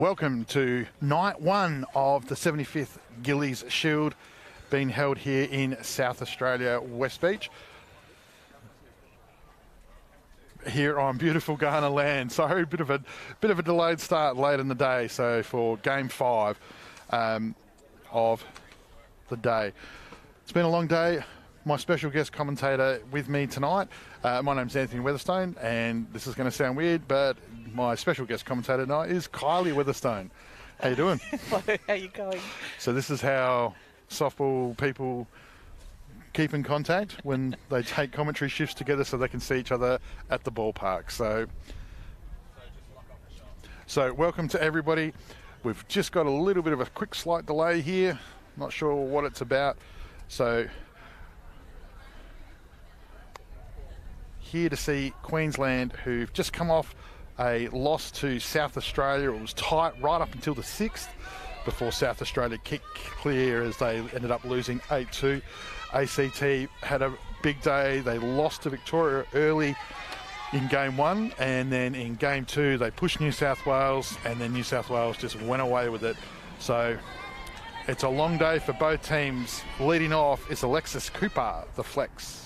Welcome to night one of the 75th Gilley's Shield, being held here in South Australia, West Beach. Here on beautiful Ghana land. Sorry, bit of a delayed start late in the day. So for Game 5 of the day, it's been a long day. My special guest commentator with me tonight. My name's Anthony Weatherstone, and this is going to sound weird, but my special guest commentator tonight is Kylie Weatherstone. How you doing? Hello, how you going? So this is how softball people keep in contact when they take commentary shifts together so they can see each other at the ballpark. So welcome to everybody. We've just got a little bit of a quick slight delay here. Not sure what it's about. So here to see Queensland, who've just come off a loss to South Australia. It was tight right up until the 6th before South Australia kicked clear as they ended up losing 8-2. ACT had a big day. They lost to Victoria early in Game 1, and then in Game 2 they pushed New South Wales, and then New South Wales just went away with it. So it's a long day for both teams. Leading off is Alexis Cooper, the flex.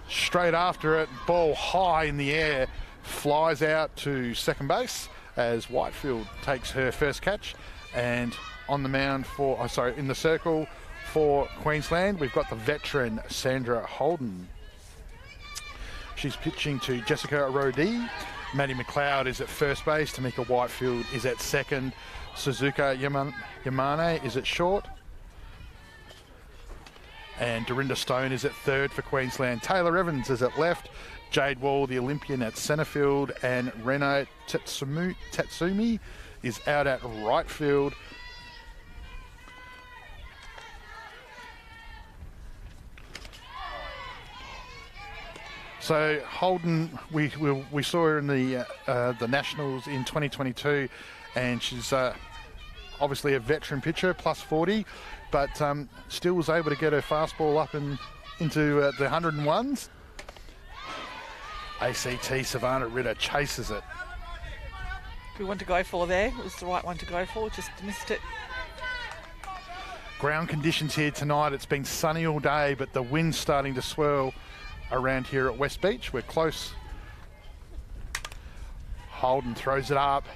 Straight after it, ball high in the air, flies out to second base as Whitefield takes her first catch. And on the mound in the circle for Queensland, we've got the veteran Sandra Holden. She's pitching to Jessica Rodee. Maddie McLeod is at first base. Tamika Whitefield is at second. Suzuka Yamane is at short. And Dorinda Stone is at third for Queensland. Taylor Evans is at left. Jade Wall, the Olympian, at centre field. And Reno Tatsumi is out at right field. So Holden, we saw her in the Nationals in 2022, and she's obviously a veteran pitcher, plus 40, but still was able to get her fastball up into the 101s. ACT Savannah Ritter chases it. Good one to go for there. It was the right one to go for, just missed it. Ground conditions here tonight. It's been sunny all day, but the wind's starting to swirl around here at West Beach. We're close. Holden throws it up.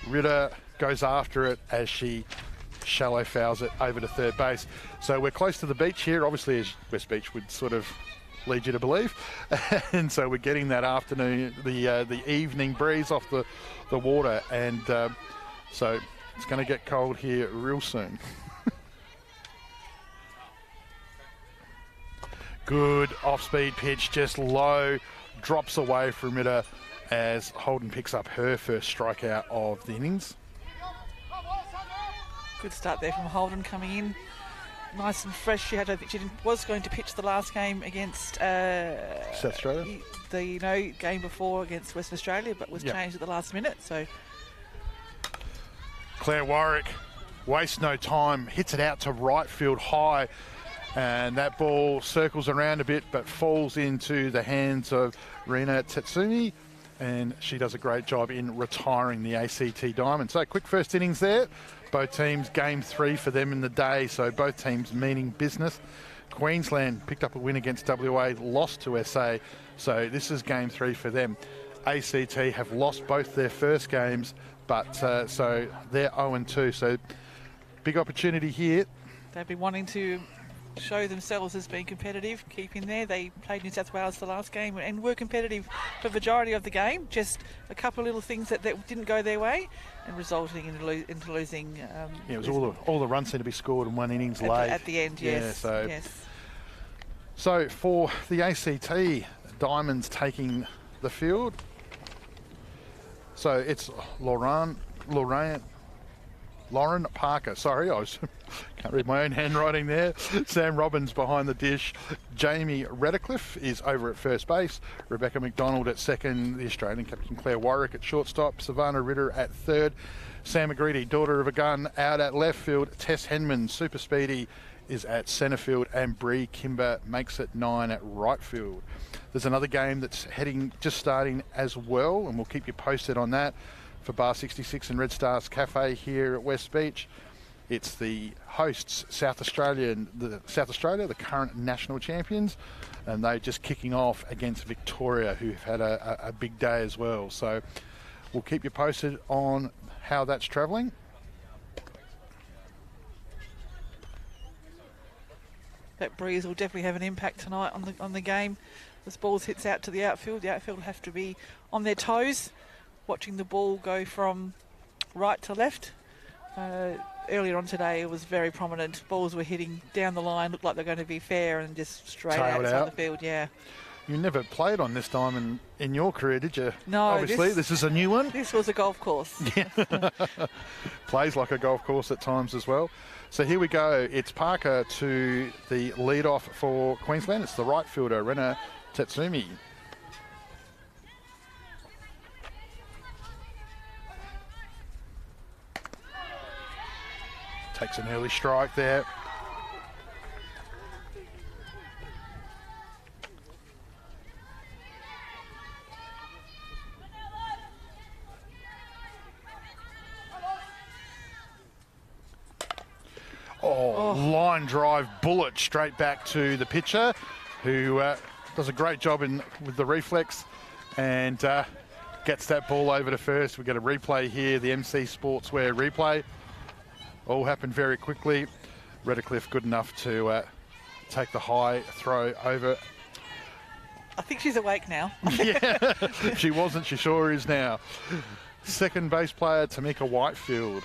Ritter goes after it as she shallow fouls it over to third base. So we're close to the beach here, obviously, as West Beach would sort of lead you to believe. And so we're getting that afternoon, the evening breeze off the water. And so it's going to get cold here real soon. Good off-speed pitch, just low, drops away from Ritter as Holden picks up her first strikeout of the innings. Good start there from Holden coming in. Nice and fresh. I think she was going to pitch the last game against South Australia. The game before against Western Australia, but was changed at the last minute. So Claire Warwick wastes no time, hits it out to right field high, and that ball circles around a bit but falls into the hands of Rina Tatsumi, and she does a great job in retiring the ACT Diamond. So quick first innings there. Both teams, Game 3 for them in the day, so both teams meaning business. Queensland picked up a win against WA, lost to SA, so this is Game 3 for them. ACT have lost both their first games, but so they're 0-2, so big opportunity here. They'll be wanting to show themselves as being competitive, keep in there. They played New South Wales the last game and were competitive for the majority of the game. Just a couple of little things that didn't go their way and resulting into losing. It was all the runs seemed to be scored in one innings late. At the end, yes. So for the ACT, Diamonds taking the field. So it's Lauren Parker, sorry, can't read my own handwriting there. Sam Robbins behind the dish. Jamie Redcliffe is over at first base. Rebecca McDonald at second. The Australian captain Claire Warwick at shortstop. Savannah Ritter at third. Sam McGreedy, daughter of a gun, out at left field. Tess Henman, super speedy, is at centre field, and Bree Kimber makes it 9 at right field. There's another game that's just starting as well, and we'll keep you posted on that for Bar 66 and Red Stars Cafe here at West Beach. It's the hosts, South Australia, the current national champions, and they're just kicking off against Victoria, who've had a big day as well. So we'll keep you posted on how that's travelling. That breeze will definitely have an impact tonight on the game. This ball hits out to the outfield. The outfield will have to be on their toes, watching the ball go from right to left. Earlier on today, it was very prominent. Balls were hitting down the line, looked like they're going to be fair, and just straight outside the field. Yeah. You never played on this time in your career, did you? No. Obviously, this is a new one. This was a golf course. Yeah. Plays like a golf course at times as well. So here we go. It's Parker to the lead-off for Queensland. It's the right fielder, Rena Tatsumi. Takes an early strike there. Line drive bullet straight back to the pitcher, who does a great job with the reflex and gets that ball over to first. We get a replay here, the MC Sportswear replay. All happened very quickly. Redcliffe good enough to take the high throw over. I think she's awake now. Yeah, if she wasn't, she sure is now. Second base player, Tamika Whitefield.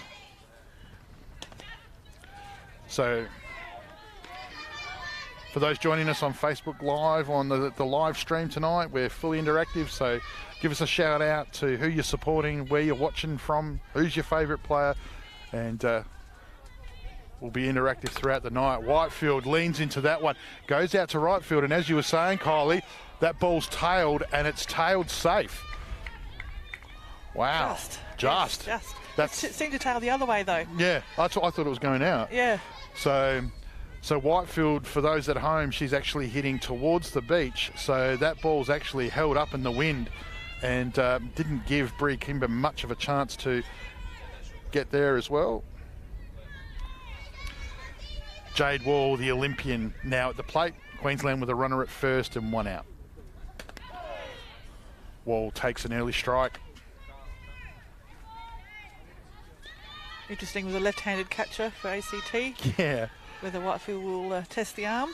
So, for those joining us on Facebook Live, on the live stream tonight, we're fully interactive, so give us a shout out to who you're supporting, where you're watching from, who's your favourite player, and we'll be interactive throughout the night. Whitefield leans into that one, goes out to right field, and as you were saying, Kylie, that ball's tailed, and it's tailed safe. Wow. Just. It seemed to tail the other way, though. Yeah, that's what I thought it was going out. Yeah. So Whitefield, for those at home, she's actually hitting towards the beach. So that ball's actually held up in the wind and didn't give Bree Kimber much of a chance to get there as well. Jade Wall, the Olympian, now at the plate. Queensland with a runner at first and one out. Wall takes an early strike. Interesting with a left-handed catcher for ACT. Yeah. Whether Whitefield will test the arm.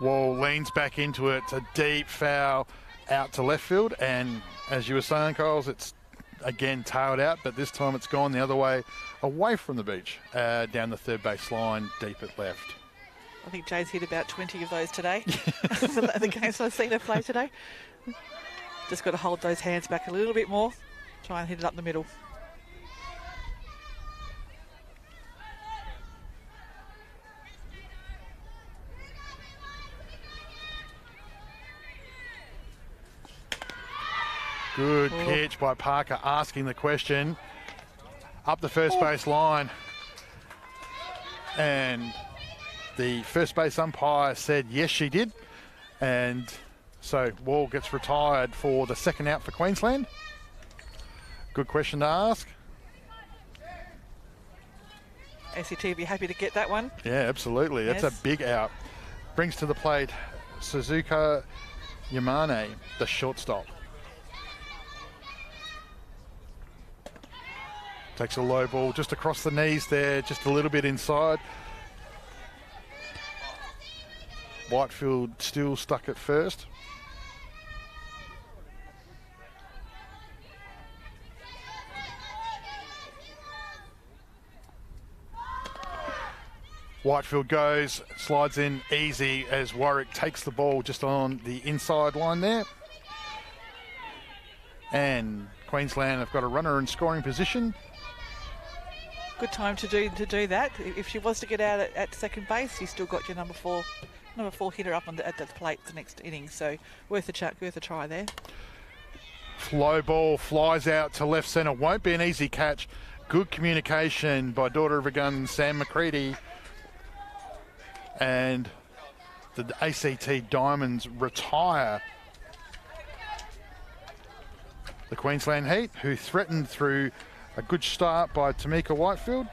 Wall leans back into it. It's a deep foul out to left field. And as you were saying, Kyles, it's again tailed out, but this time it's gone the other way, away from the beach, down the third base line, deep at left. I think Jade's hit about 20 of those today. The games I've seen her play today. Just got to hold those hands back a little bit more. Try and hit it up the middle. Good pitch by Parker, asking the question. Up the first base line. And the first base umpire said yes, she did. And so Wall gets retired for the second out for Queensland. Good question to ask. ACT will be happy to get that one. Yeah, absolutely. Yes. That's a big out. Brings to the plate Suzuka Yamane, the shortstop. Takes a low ball just across the knees there, just a little bit inside. Whitefield still stuck at first. Whitefield goes, slides in easy as Warwick takes the ball just on the inside line there. And Queensland have got a runner in scoring position. Good time to do that. If she was to get out at second base, you still got your number four hitter up at the plate the next inning. So worth a try there. Flow ball flies out to left centre. Won't be an easy catch. Good communication by daughter of a gun, Sam McCready. And the ACT Diamonds retire the Queensland Heat, who threatened through a good start by Tamika Whitefield.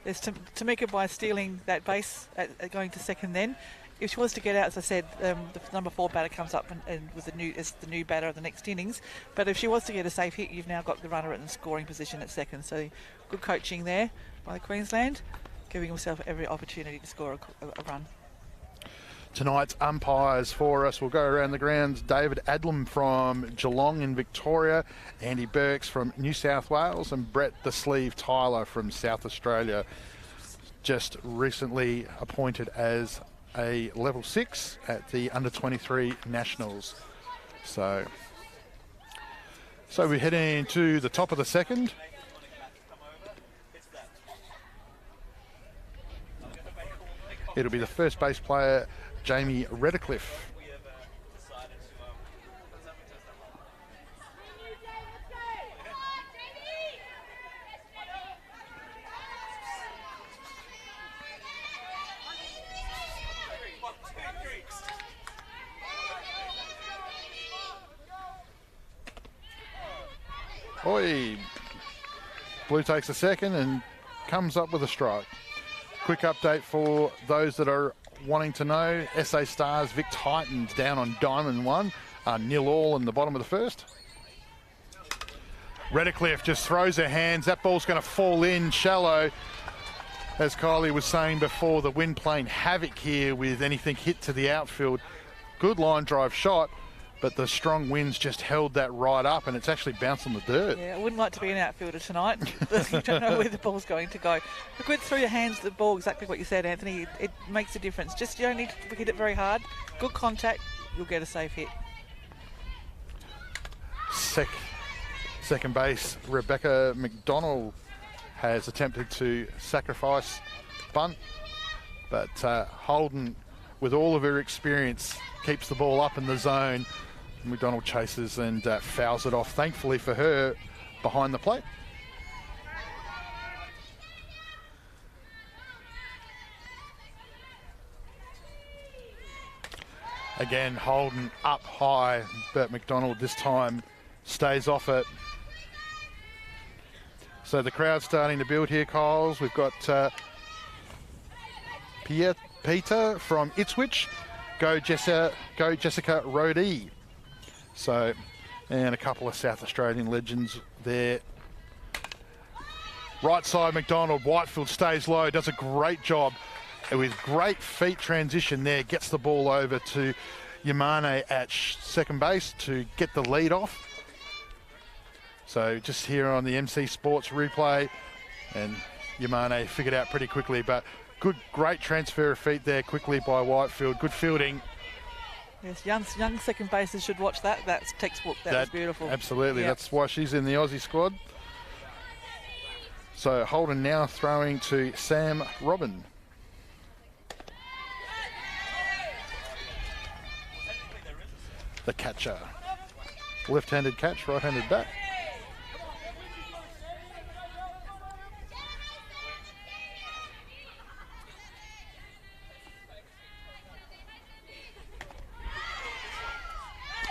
There's Tamika by stealing that base, going to second then. If she wants to get out, as I said, the number 4 batter comes up and was the new batter of the next innings. But if she wants to get a safe hit, you've now got the runner in scoring position at second. So good coaching there by Queensland, giving himself every opportunity to score a run. Tonight's umpires for us will go around the grounds. David Adlam from Geelong in Victoria, Andy Burks from New South Wales, and Brett the Sleeve Tyler from South Australia, just recently appointed as a level 6 at the under-23 Nationals. So we head into the top of the second. It'll be the first base player, Jamie Redcliffe. Oi! Blue takes a second and comes up with a strike. Quick update for those that are wanting to know. SA Stars Vic Titans down on Diamond 1, 0-0 in the bottom of the first. Redcliffe just throws her hands. That ball's going to fall in shallow. As Kylie was saying before, the wind playing havoc here with anything hit to the outfield. Good line drive shot, but the strong winds just held that right up, and it's actually bounced on the dirt. Yeah, I wouldn't like to be an outfielder tonight. You don't know where the ball's going to go. But good through your hands, the ball, exactly what you said, Anthony. It makes a difference. Just you don't need to hit it very hard. Good contact, you'll get a safe hit. Second base, Rebecca McDonald has attempted to sacrifice bunt, but Holden, with all of her experience, keeps the ball up in the zone. McDonald chases and fouls it off, thankfully for her, behind the plate. Again, Holden up high, but McDonald this time stays off it. So the crowd's starting to build here, Kyles. We've got Peter from Ipswich. Go Jessica Rodee. So, and a couple of South Australian legends there. Right side McDonald, Whitefield stays low, does a great job with great feet transition there, gets the ball over to Yamane at second base to get the lead off. So just here on the MC Sports replay, and Yamane figured out pretty quickly, but great transfer of feet there quickly by Whitefield, good fielding. Yes, young second basers should watch that. That's textbook. That was beautiful. Absolutely. Yep. That's why she's in the Aussie squad. So Holden now throwing to Sam Robin. The catcher. Left-handed catch, right-handed bat.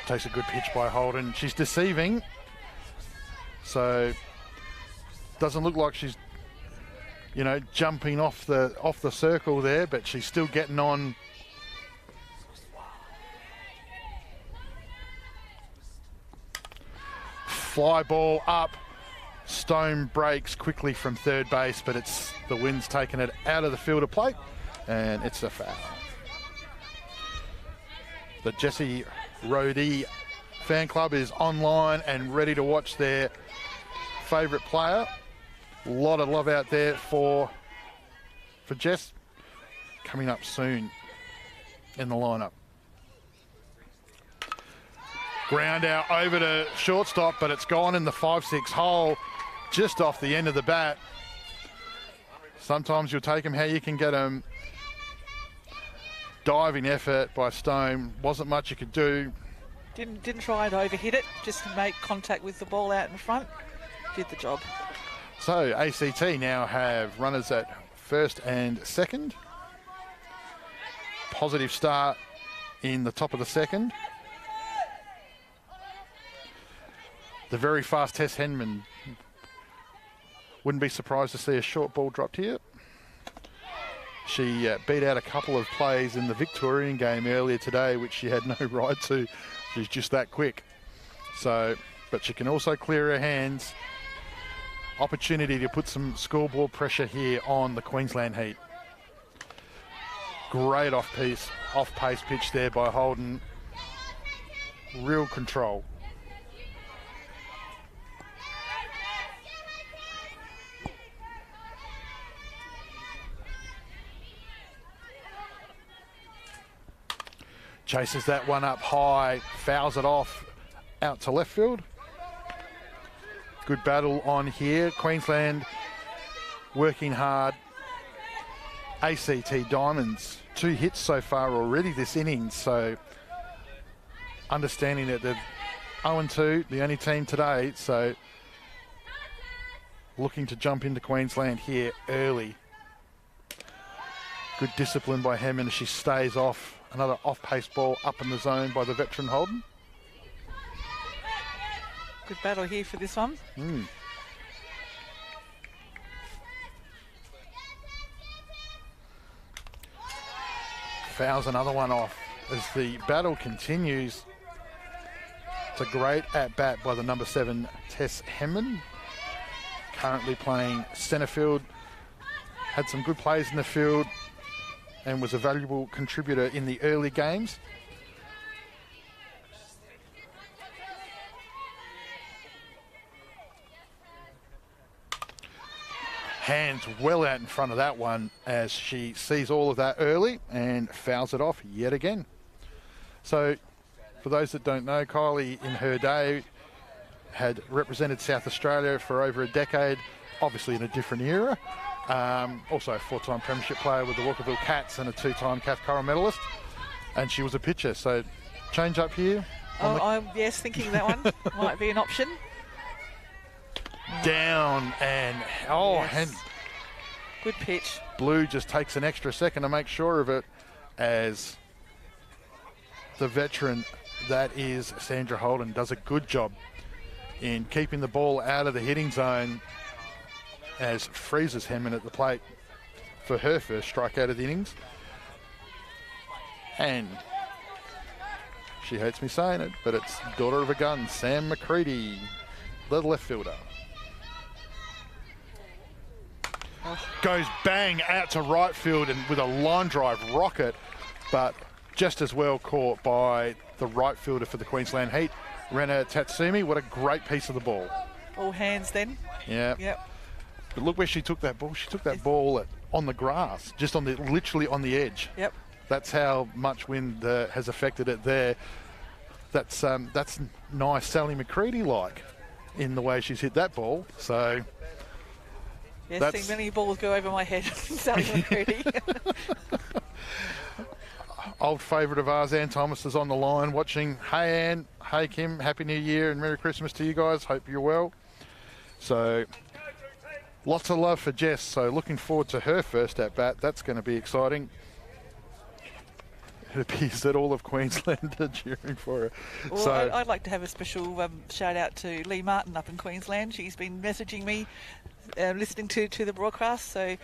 Takes a good pitch by Holden. She's deceiving, so doesn't look like she's, jumping off the circle there, but she's still getting on. Fly ball up. Stone breaks quickly from third base, but the wind's taken it out of the field of plate, and it's a foul. The Jessie Rodee fan club is online and ready to watch their favourite player. A lot of love out there for Jess, coming up soon in the lineup. Ground out over to shortstop, but it's gone in the 5-6 hole, just off the end of the bat. Sometimes you'll take them how you can get them. diving effort by Stone. Wasn't much you could do. Didn't try to overhit it, just to make contact with the ball out in front. Did the job. So ACT now have runners at first and second. Positive start in the top of the second. The very fast Tess Henman. Wouldn't be surprised to see a short ball dropped here. She beat out a couple of plays in the Victorian game earlier today, which she had no right to. She's just that quick. So, but she can also clear her hands. Opportunity to put some scoreboard pressure here on the Queensland Heat. Great off-pace pitch there by Holden. Real control. Chases that one up high, fouls it off out to left field. Good battle on here. Queensland working hard. ACT Diamonds, 2 hits so far already this innings, so understanding that they're 0-2, the only team today, so looking to jump into Queensland here early. Good discipline by Hemmon as she stays off. Another off-pace ball up in the zone by the veteran Holden. Good battle here for this one. Fouls another one off as the battle continues. It's a great at-bat by the number 7 Tess Hemmon. Currently playing centre field. Had some good plays in the field and was a valuable contributor in the early games. Hands well out in front of that one as she sees all of that early and fouls it off yet again. So for those that don't know, Kylie in her day had represented South Australia for over a decade, obviously in a different era. Also a 4-time premiership player with the Walkerville Cats and a 2-time Kath Coral medalist. And she was a pitcher, so change up here. I'm thinking that one might be an option. Down and, and good pitch. Blue just takes an extra second to make sure of it as the veteran, that is Sandra Holden, does a good job in keeping the ball out of the hitting zone as freezes Hemmon at the plate for her first strikeout of the innings. And she hates me saying it, but it's daughter of a gun, Sam McCready, the left fielder. Goes bang out to right field and with a line drive rocket, but just as well caught by the right fielder for the Queensland Heat, Rena Tatsumi. What a great piece of the ball. All hands then. Yeah. Yep. But look where she took that ball. She took that ball on the grass, just on the literally on the edge. Yep. That's how much wind has affected it there. That's nice Sally McCready like in the way she's hit that ball. So. Yes, seen many balls go over my head. Sally McCready. Old favourite of ours, Ann Thomas, is on the line watching. Hey Ann, hey Kim, Happy New Year and Merry Christmas to you guys. Hope you're well. So lots of love for Jess. So looking forward to her first at bat. That's going to be exciting. It appears that all of Queensland are cheering for her. Well, so I'd like to have a special shout out to Lee Martin up in Queensland. She's been messaging me, listening to the broadcast. So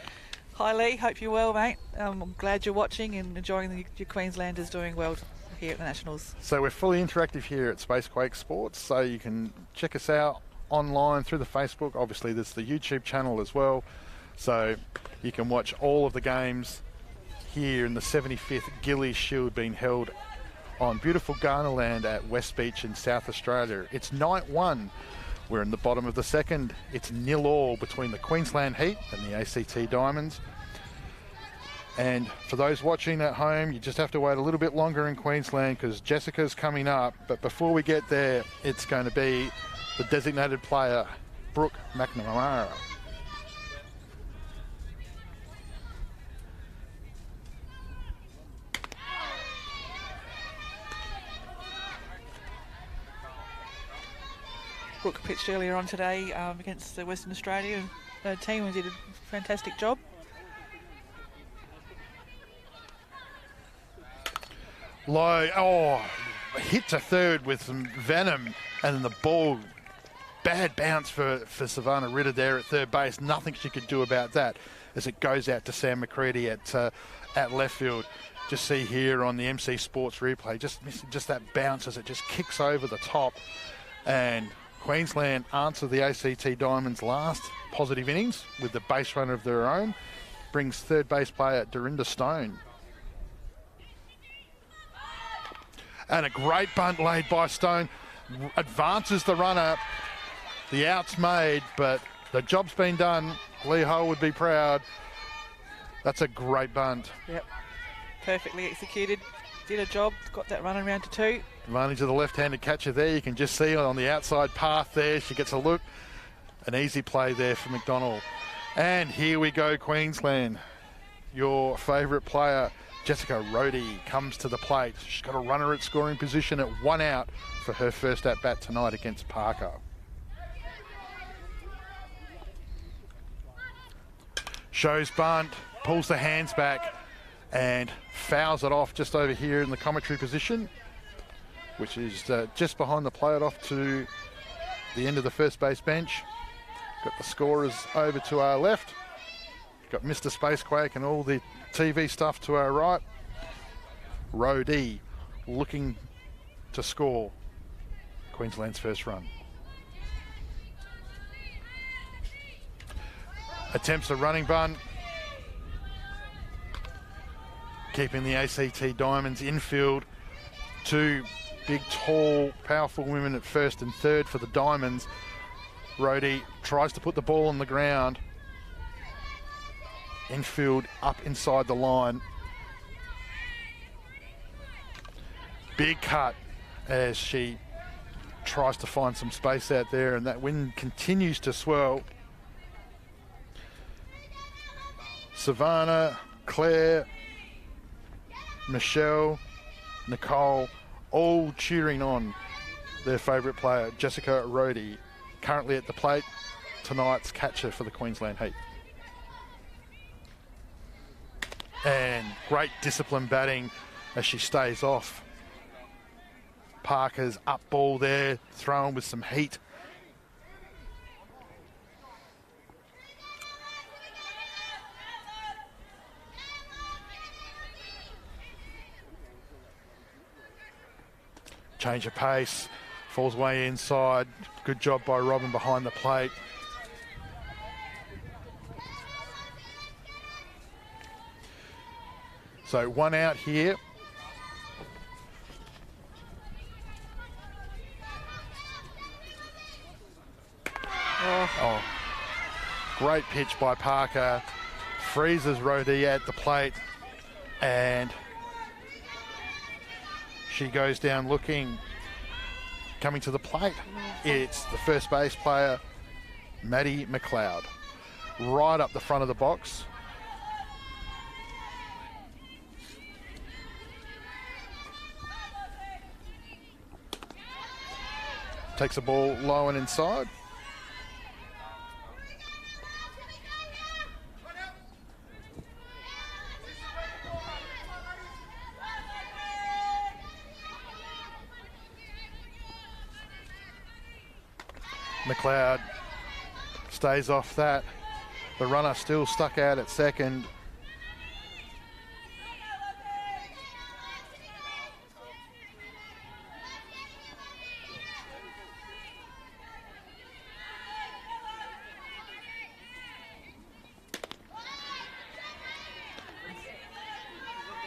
hi Lee, hope you're well, mate. I'm glad you're watching and enjoying your Queenslanders doing well here at the Nationals. So we're fully interactive here at Spacequake Sports, so you can check us out online through the Facebook. Obviously there's the YouTube channel as well, so you can watch all of the games here in the 75th Gilley Shield being held on beautiful Garnerland at West Beach in South Australia. It's night 1. We're in the bottom of the second. It's 0-0 between the Queensland Heat and the ACT Diamonds. And for those watching at home, you just have to wait a little bit longer in Queensland because Jessica's coming up. But before we get there, it's going to be the designated player, Brooke McNamara. Brooke pitched earlier on today against the Western Australia team, and did a fantastic job. Low, hit to third with some venom, and the ball, bad bounce for Savannah Ritter there at third base. Nothing she could do about that as it goes out to Sam McCready at left field. Just see here on the MC Sports replay, just that bounce as it just kicks over the top. And Queensland answer the ACT Diamonds' last positive innings with the base runner of their own. Brings third base player Dorinda Stone. And a great bunt laid by Stone. Advances the runner. The out's made, but the job's been done. Lee Hull would be proud. That's a great bunt. Yep. Perfectly executed. Did a job. Got that runner around to 2. Advantage of the left-handed catcher there. You can just see on the outside path there. She gets a look. An easy play there for McDonald. And here we go, Queensland. Your favourite player, Jessica Rohde, comes to the plate. She's got a runner at scoring position at 1 out for her first at-bat tonight against Parker. Shows bunt, pulls the hands back, and fouls it off just over here in the commentary position, which is just behind the plate off to the end of the first base bench. Got the scorers over to our left. Got Mr. Spacequake and all the TV stuff to our right. Rohde looking to score Queensland's first run. Attempts a running bunt. Keeping the ACT Diamonds infield. 2 big, tall, powerful women at first and third for the Diamonds. Rohde tries to put the ball on the ground. Infield up inside the line. Big cut as she tries to find some space out there, and that wind continues to swirl. Savannah, Claire, Michelle, Nicole, all cheering on their favourite player, Jessica Rohde, currently at the plate, tonight's catcher for the Queensland Heat. And great disciplined batting as she stays off. Parker's up ball there, thrown with some heat. Change of pace, falls way inside. Good job by Robin behind the plate. So 1 out here. Oh, great pitch by Parker. Freezes Rohde at the plate, and she goes down looking. Coming to the plate, it's the first base player, Maddie McLeod, right up the front of the box. Takes the ball low and inside. McLeod stays off that. The runner still stuck out at second.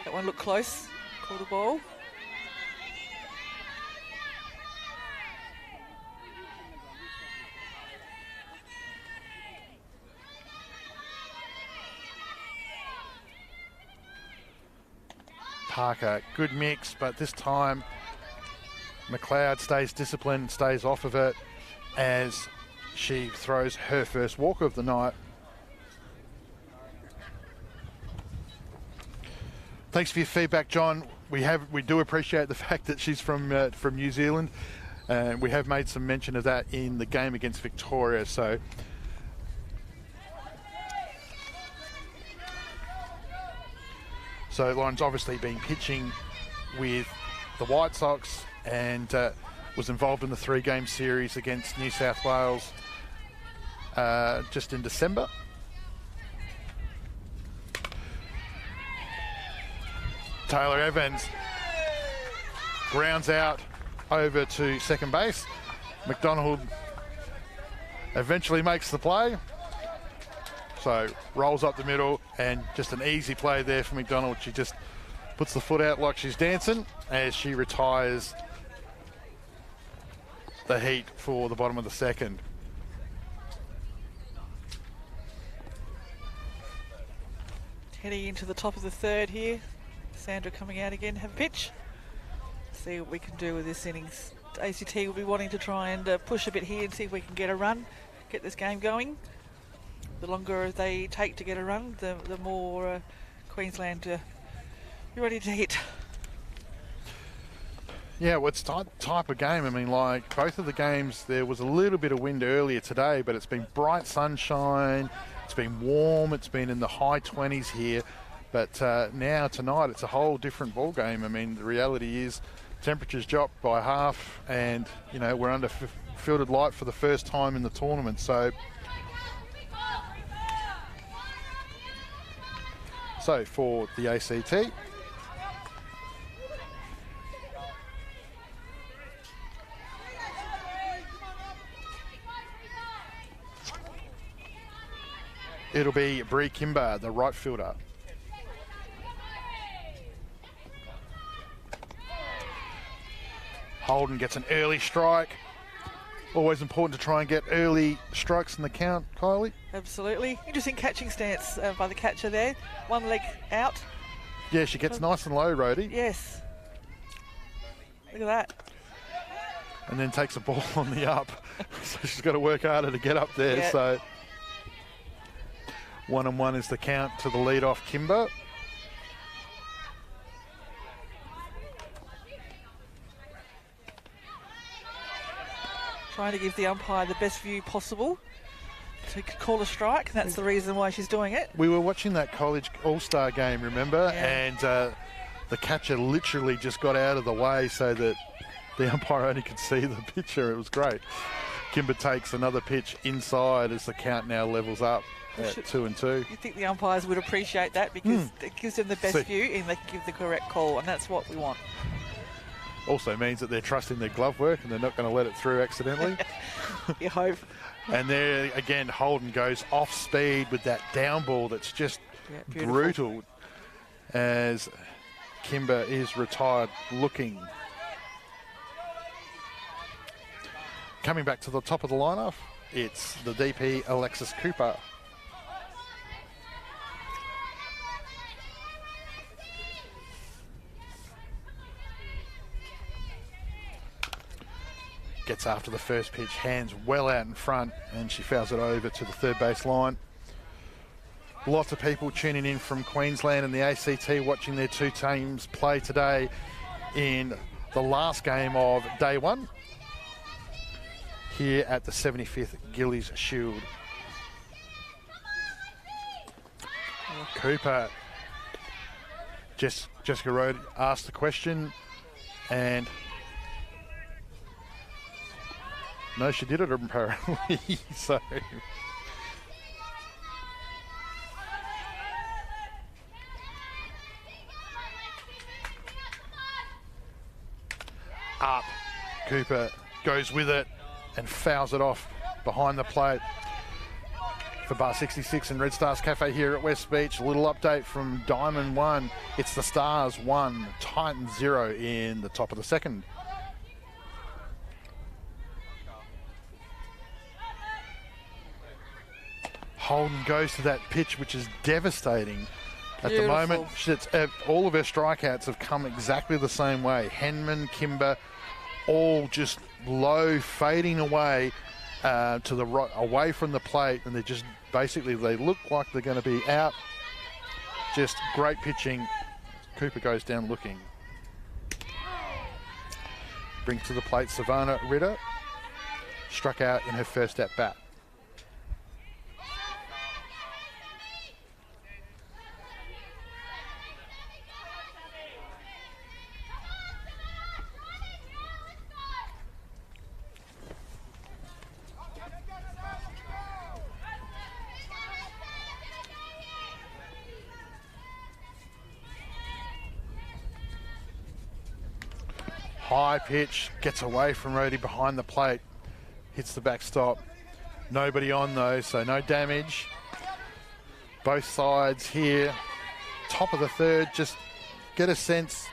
That one looked close. Called a ball. Parker, good mix, but this time McLeod stays disciplined, stays off of it as she throws her first walk of the night. Thanks for your feedback, John. We do appreciate the fact that she's from New Zealand, And we have made some mention of that in the game against Victoria. So Lauren's obviously been pitching with the White Sox and was involved in the 3-game series against New South Wales just in December. Taylor Evans grounds out over to second base. McDonald eventually makes the play. So rolls up the middle, and just an easy play there for McDonald. She just puts the foot out like she's dancing as she retires the heat for the bottom of the second. Heading into the top of the third here. Sandra coming out again, have a pitch. See what we can do with this innings. ACT will be wanting to try and push a bit here and see if we can get a run, get this game going. The longer they take to get a run, the more Queensland be ready to hit. Yeah, well, it's type of game. I mean, like both of the games, there was a little bit of wind earlier today, but it's been bright sunshine. It's been warm. It's been in the high 20s here. But now, tonight, it's a whole different ball game. I mean, the reality is temperatures dropped by half and, you know, we're under fielded light for the first time in the tournament. So for the ACT, it'll be Bree Kimber, the right fielder. Holden gets an early strike. Always important to try and get early strikes in the count, Kylie. Absolutely. Interesting catching stance by the catcher there. One leg out. Yeah, she gets nice and low, Rhodey. Yes. Look at that. And then takes a ball on the up. So she's got to work harder to get up there. Yeah. So 1-1 is the count to the lead-off Kimber. Trying to give the umpire the best view possible to call a strike. That's the reason why she's doing it. We were watching that college all-star game, remember? Yeah. And the catcher literally just got out of the way so that the umpire only could see the pitcher. It was great. Kimber takes another pitch inside as the count now levels up at 2-2. You think the umpires would appreciate that because it gives them the best view and they can give the correct call, and that's what we want. Also means that they're trusting their glove work and they're not going to let it through accidentally. You hope. And there again, Holden goes off speed with that down ball that's just brutal as Kimber is retired looking. Coming back to the top of the lineup, it's the DP Alexis Cooper. Gets after the first pitch, hands well out in front, and she fouls it over to the third base line. Lots of people tuning in from Queensland and the ACT watching their two teams play today in the last game of day one here at the 75th Gilley's Shield. Cooper, Jessica Road asked the question, and no, she did it apparently. So up, Cooper goes with it and fouls it off behind the plate. For Bar 66 and Red Stars Cafe here at West Beach, a little update from Diamond 1. It's the Stars 1, Titans 0 in the top of the second. Holden goes to that pitch, which is devastating. At the moment, all of her strikeouts have come exactly the same way. Henman, Kimber, all just low, fading away to the right, away from the plate, and they're just basically, they look like they're going to be out. Just great pitching. Cooper goes down looking. Brings to the plate Savannah Ritter. Struck out in her first at bat. High pitch, gets away from Rhodey behind the plate, hits the backstop. Nobody on though, so no damage. Both sides here, top of the third, just get a sense.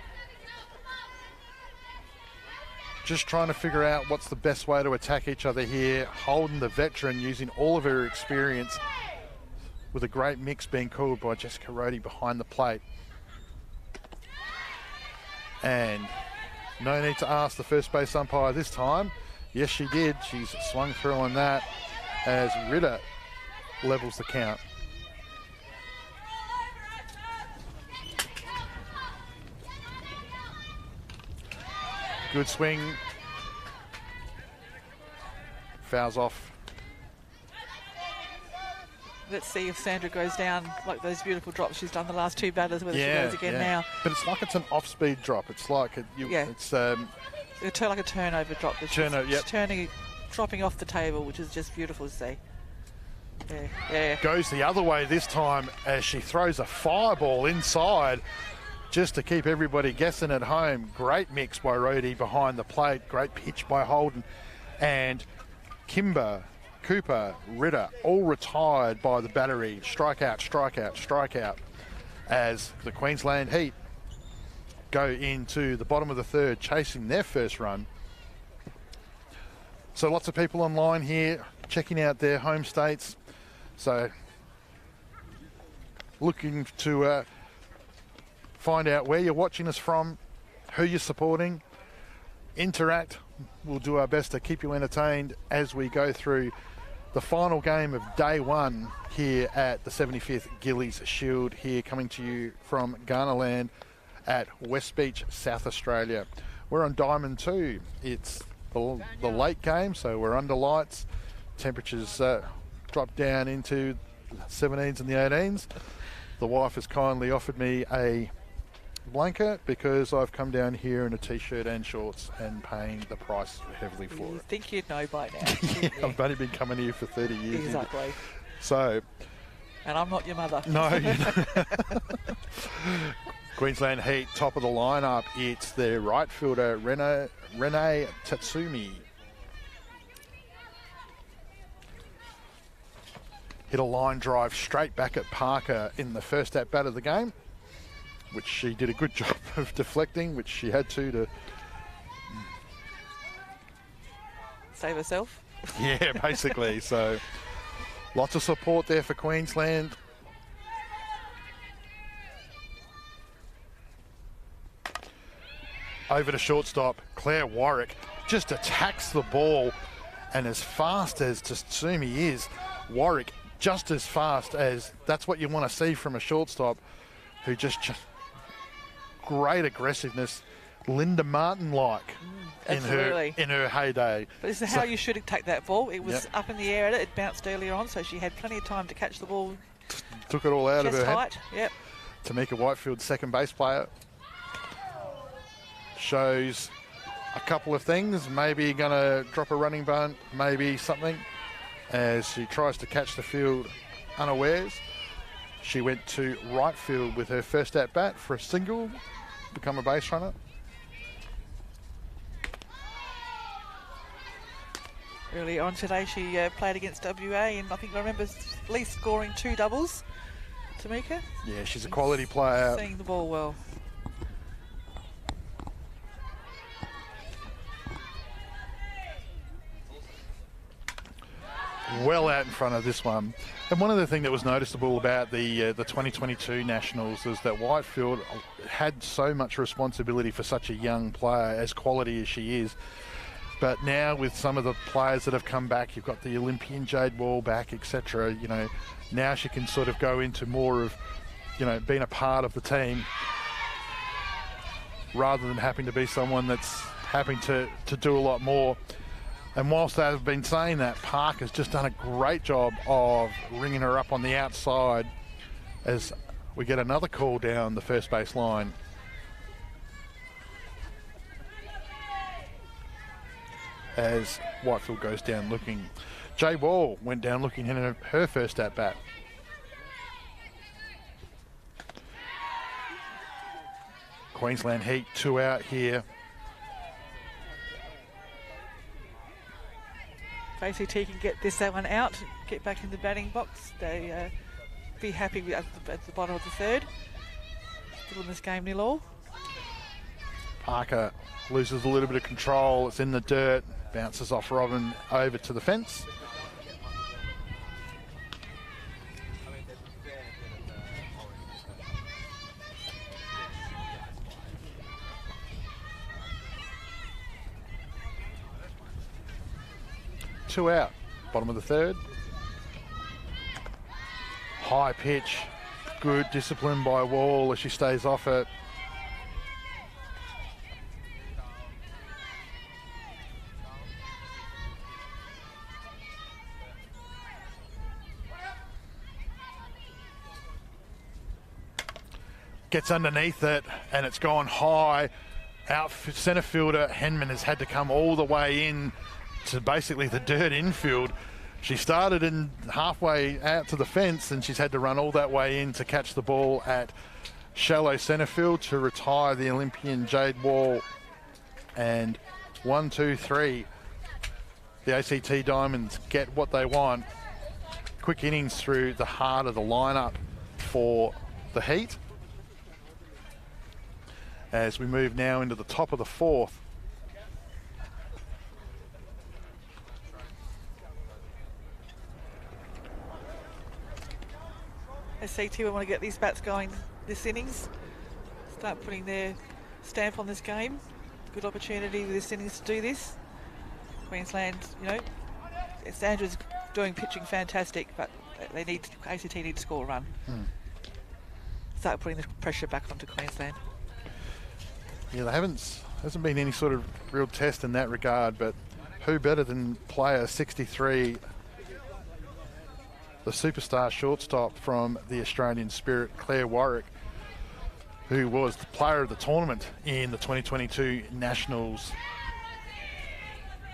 Just trying to figure out what's the best way to attack each other here. Holden, the veteran, using all of her experience with a great mix being called by Jessica Rhodey behind the plate. And no need to ask the first base umpire this time. Yes, she did. She's swung through on that as Ritter levels the count. Good swing. Fouls off. Let's see if Sandra goes down like those beautiful drops she's done the last two batters, whether she goes again now. But it's like it's an off-speed drop. It's like it's like a turnover drop. It's turning, dropping off the table, which is just beautiful to see. Yeah. Goes the other way this time as she throws a fireball inside just to keep everybody guessing at home. Great mix by Rhodey behind the plate. Great pitch by Holden. And Kimber, Cooper, Ritter, all retired by the battery. Strikeout, as the Queensland Heat go into the bottom of the third, chasing their first run. So lots of people online here checking out their home states. So looking to find out where you're watching us from, who you're supporting, interact. We'll do our best to keep you entertained as we go through the final game of day one here at the 75th Gilley's Shield, here coming to you from Ghanaland at West Beach, South Australia. We're on Diamond 2. It's the late game, so we're under lights. Temperatures drop down into the 17s and the 18s. The wife has kindly offered me a blanket because I've come down here in a t-shirt and shorts and paying the price heavily for it. You think you'd know by now. Yeah, I've only been coming here for 30 years. Exactly. So. And I'm not your mother. No. Queensland Heat, top of the lineup. It's their right fielder, Renee Tatsumi. Hit a line drive straight back at Parker in the first at-bat of the game, which she did a good job of deflecting, which she had to save herself. Yeah, basically. So lots of support there for Queensland. Over to shortstop, Claire Warwick just attacks the ball, and as fast as Tatsumi is, Warwick just as fast as, that's what you want to see from a shortstop who just great aggressiveness, Linda Martin-like in her heyday. But this is how you should attack that ball. It was up in the air, it bounced earlier on, so she had plenty of time to catch the ball. Took it all out of her height. Yep. Tamika Whitefield, second base player, shows a couple of things. Maybe going to drop a running bunt, maybe something, as she tries to catch the field unawares. She went to right field with her first at-bat for a single, become a base runner. Early on today, she played against WA, and I think I remember at least scoring 2 doubles, Tamika. Yeah, she's a quality player. Seeing the ball well. Well out in front of this one. And one of the things that was noticeable about the 2022 Nationals is that Whitefield had so much responsibility for such a young player, as quality as she is. But now with some of the players that have come back, you've got the Olympian Jade Wall back, etc. You know, now she can sort of go into more of, you know, being a part of the team rather than having to be someone that's having to do a lot more. And whilst I've been saying that, Park has just done a great job of ringing her up on the outside as we get another call down the first base line. As Whitefield goes down looking. Jade Wall went down looking in her first at-bat. Queensland Heat, 2 out here. If ACT can get that one out, get back in the batting box, they be happy at the bottom of the third. Still in this game 0-0. Parker loses a little bit of control. It's in the dirt. Bounces off Robin over to the fence. Two out, bottom of the third. High pitch, good discipline by Wall as she stays off it. Gets underneath it and it's gone high. Out centre fielder Henman has had to come all the way in to basically the dirt infield. She started in halfway out to the fence and she's had to run all that way in to catch the ball at shallow centre field to retire the Olympian Jade Wall. And 1, 2, 3, the ACT Diamonds get what they want. Quick innings through the heart of the lineup for the Heat. As we move now into the top of the fourth. SCT will want to get these bats going this innings. Start putting their stamp on this game. Good opportunity with this innings to do this. Queensland, you know, Sandra's doing pitching fantastic, but ACT need to score a run. Start putting the pressure back onto Queensland. Yeah, there hasn't been any sort of real test in that regard, but who better than player 63, the superstar shortstop from the Australian Spirit, Claire Warwick, who was the player of the tournament in the 2022 Nationals.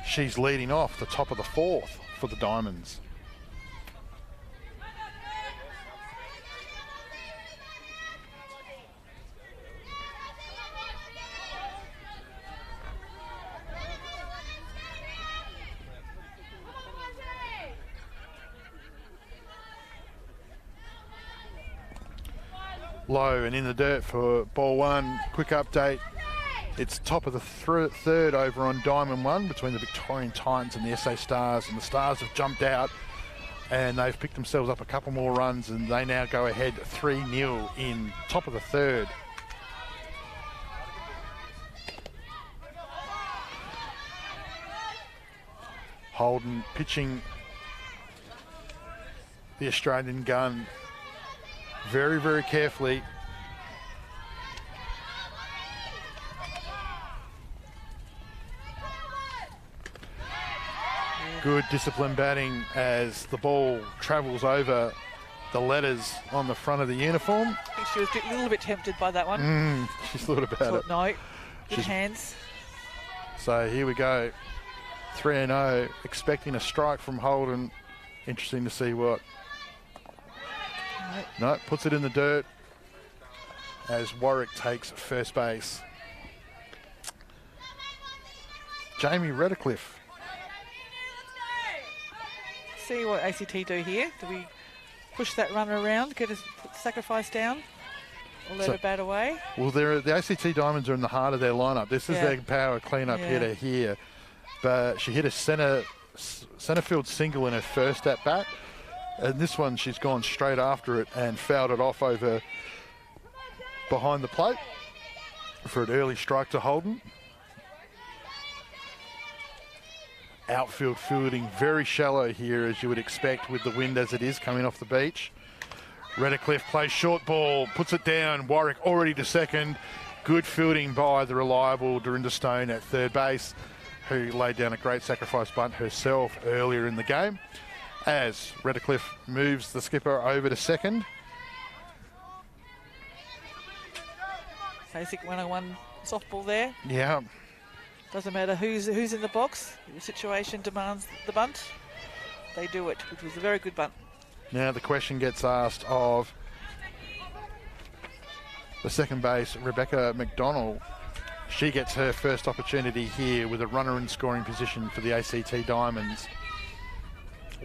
She's leading off the top of the fourth for the Diamonds. Low and in the dirt for ball one. Quick update. It's top of the third over on Diamond 1 between the Victorian Titans and the SA Stars, and the Stars have jumped out and they've picked themselves up a couple more runs and they now go ahead 3-0 in top of the third. Holden pitching the Australian gun very, very carefully. Good disciplined batting as the ball travels over the letters on the front of the uniform. I think she was a little bit tempted by that one. She's thought about it. No, good hands. So here we go. 3-0, expecting a strike from Holden. Interesting to see what. No, puts it in the dirt as Warwick takes first base. Jamie Redcliffe. See what ACT do here. Do we push that runner around, get a sacrifice down, or let her bat away? Well, the ACT Diamonds are in the heart of their lineup. This is their power cleanup hitter here. But she hit a centre field single in her first at bat. And this one, she's gone straight after it and fouled it off over behind the plate for an early strike to Holden. Outfield fielding very shallow here, as you would expect with the wind as it is coming off the beach. Redcliffe plays short ball, puts it down. Warwick already to second. Good fielding by the reliable Dorinda Stone at third base, who laid down a great sacrifice bunt herself earlier in the game. As Redcliffe moves the skipper over to second. Basic 101 softball there. Yeah. Doesn't matter who's in the box. The situation demands the bunt. They do it, which was a very good bunt. Now the question gets asked of the second base, Rebecca McDonald. She gets her first opportunity here with a runner in scoring position for the ACT Diamonds.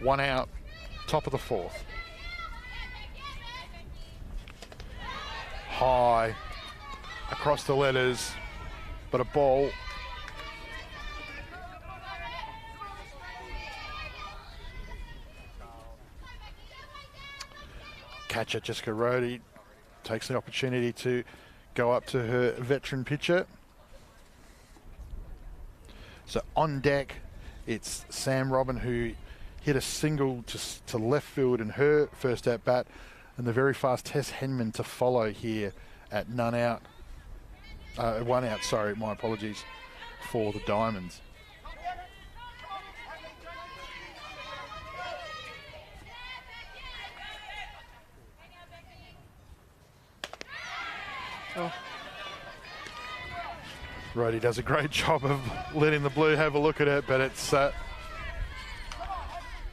1 out, top of the 4th. High, across the letters, but a ball. Catcher Jessica Rhodey takes the opportunity to go up to her veteran pitcher. So on deck, it's Sam Robin, who hit a single to left field in her first at bat, and the very fast Tess Henman to follow here at 1 out, sorry, my apologies, for the Diamonds. Oh. Rhodey does a great job of letting the blue have a look at it, but it's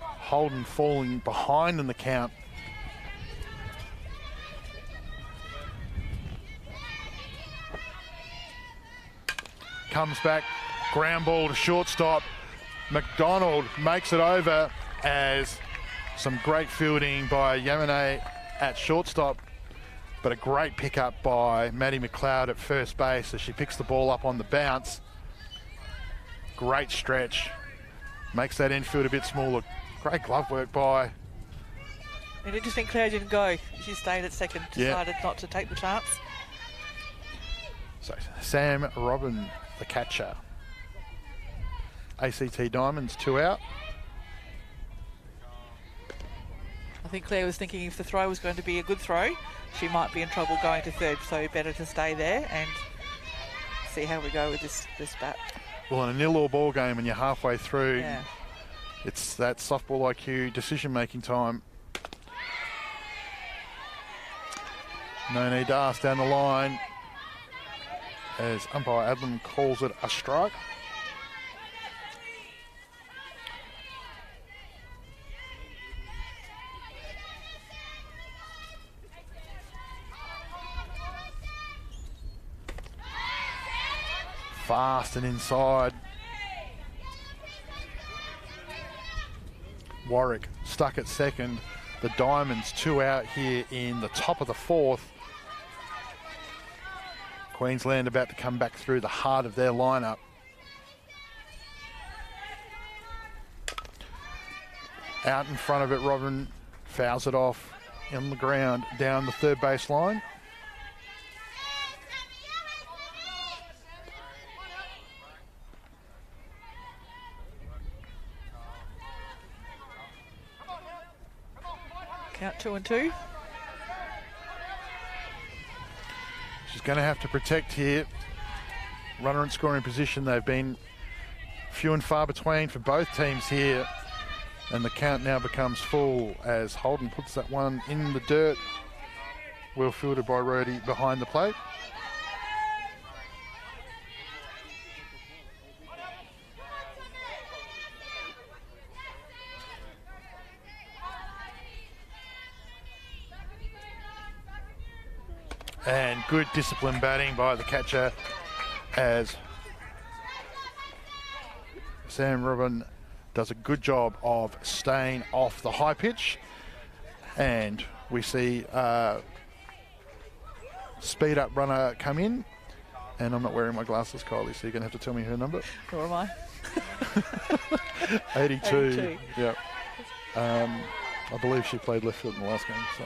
Holden falling behind in the count. Comes back, ground ball to shortstop. McDonald makes it over as some great fielding by Yamane at shortstop, but a great pickup by Maddie McLeod at first base as she picks the ball up on the bounce. Great stretch, makes that infield a bit smaller. Great glove work by. An interesting Claire didn't go. She stayed at second, decided not to take the chance. So Sam Robin, the catcher. ACT Diamonds 2 out. I think Claire was thinking if the throw was going to be a good throw, she might be in trouble going to third, so better to stay there and see how we go with this bat. Well, in a 0-0 ball game and you're halfway through, it's that softball IQ decision-making time. No need to ask down the line as umpire Adlam calls it a strike. Fast and inside. Warwick stuck at second. The Diamonds 2 out here in the top of the 4th. Queensland about to come back through the heart of their lineup. Out in front of it, Robin fouls it off on the ground down the third base line. Count 2-2. She's going to have to protect here. Runner in scoring position. They've been few and far between for both teams here. And the count now becomes full as Holden puts that one in the dirt. Well fielded by Rhodey behind the plate. And good disciplined batting by the catcher as Sam Robin does a good job of staying off the high pitch. And we see speed up runner come in. And I'm not wearing my glasses, Kylie, so you're going to have to tell me her number. Or am I? 82. 82. Yeah. I believe she played left field in the last game, so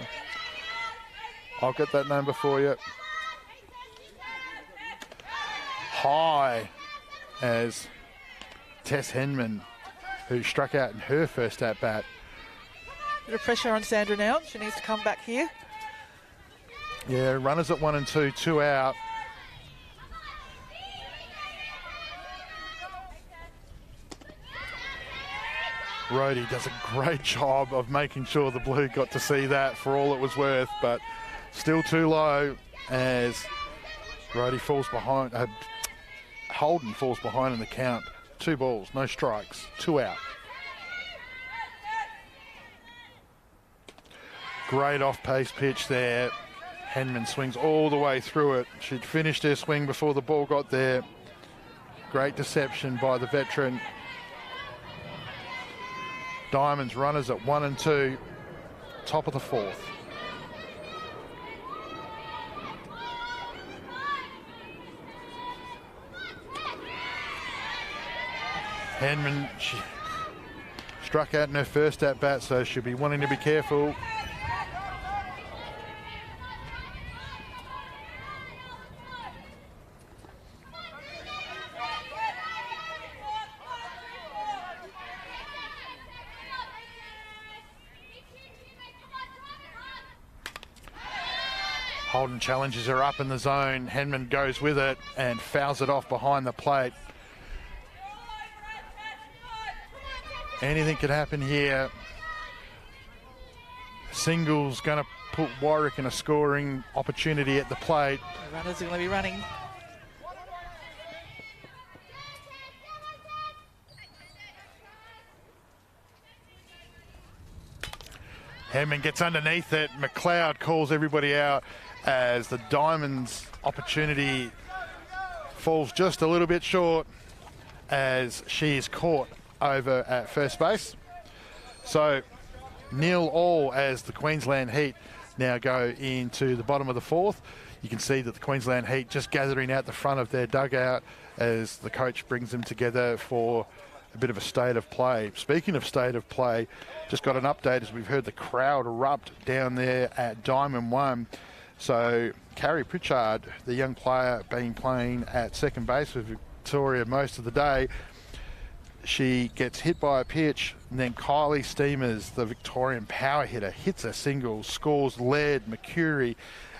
I'll get that number for you. High as Tess Henman, who struck out in her first at-bat. Bit of pressure on Sandra now. She needs to come back here. Yeah, runners at 1 and 2, 2 out. Rhodey does a great job of making sure the blue got to see that for all it was worth, but still too low as Rhodey falls behind. Holden falls behind in the count. 2 balls, no strikes, 2 out. Great off-pace pitch there. Henman swings all the way through it. She'd finished her swing before the ball got there. Great deception by the veteran. Diamonds runners at 1 and 2, top of the 4th. Henman, she struck out in her first at bat, so she'll be wanting to be careful. Holden challenges her up in the zone. Henman goes with it and fouls it off behind the plate. Anything could happen here. Single's going to put Warwick in a scoring opportunity at the plate. The runners are going to be running. Henman gets underneath it. McLeod calls everybody out as the Diamonds' opportunity falls just a little bit short as she is caught over at first base. So 0-0 as the Queensland Heat now go into the bottom of the 4th. You can see that the Queensland Heat just gathering out the front of their dugout as the coach brings them together for a bit of a state of play. Speaking of state of play, just got an update as we've heard the crowd erupt down there at Diamond 1. So Carrie Pritchard, the young player, been playing at second base with Victoria most of the day. She gets hit by a pitch, and then Kylie Steamers, the Victorian power hitter, hits a single, scores Laird, Mercury,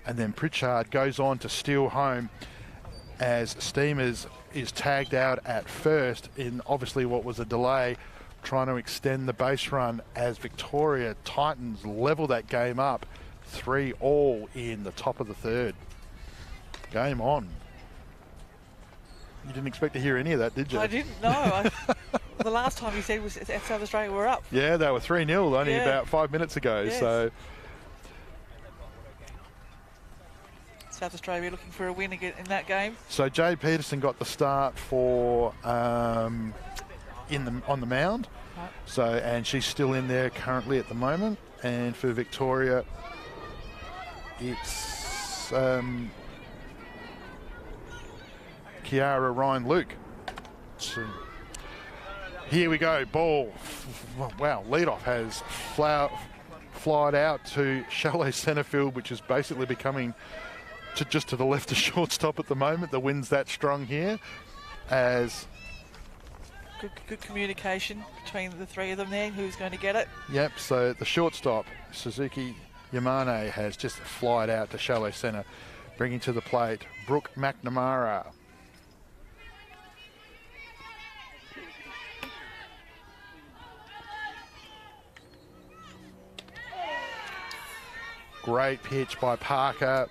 and then Pritchard goes on to steal home as Steamers is tagged out at first in obviously what was a delay, trying to extend the base run as Victoria Titans level that game up 3-all in the top of the 3rd. Game on. You didn't expect to hear any of that, did you? I didn't know. The last time you said was South Australia were up. Yeah, they were 3-0 only about 5 minutes ago. Yes. So South Australia looking for a win again in that game. So Jade Peterson got the start for on the mound. Right. So and she's still in there currently at the moment. And for Victoria, it's Kiara Ryan Luke. So here we go. Ball. Wow, leadoff has flied out to shallow centre field, which is basically becoming just to the left of shortstop at the moment. The wind's that strong here as good communication between the 3 of them there. Who's going to get it? Yep, so the shortstop, Suzuki Yamane, has just flied out to shallow centre, bringing to the plate Brooke McNamara. Great pitch by Parker.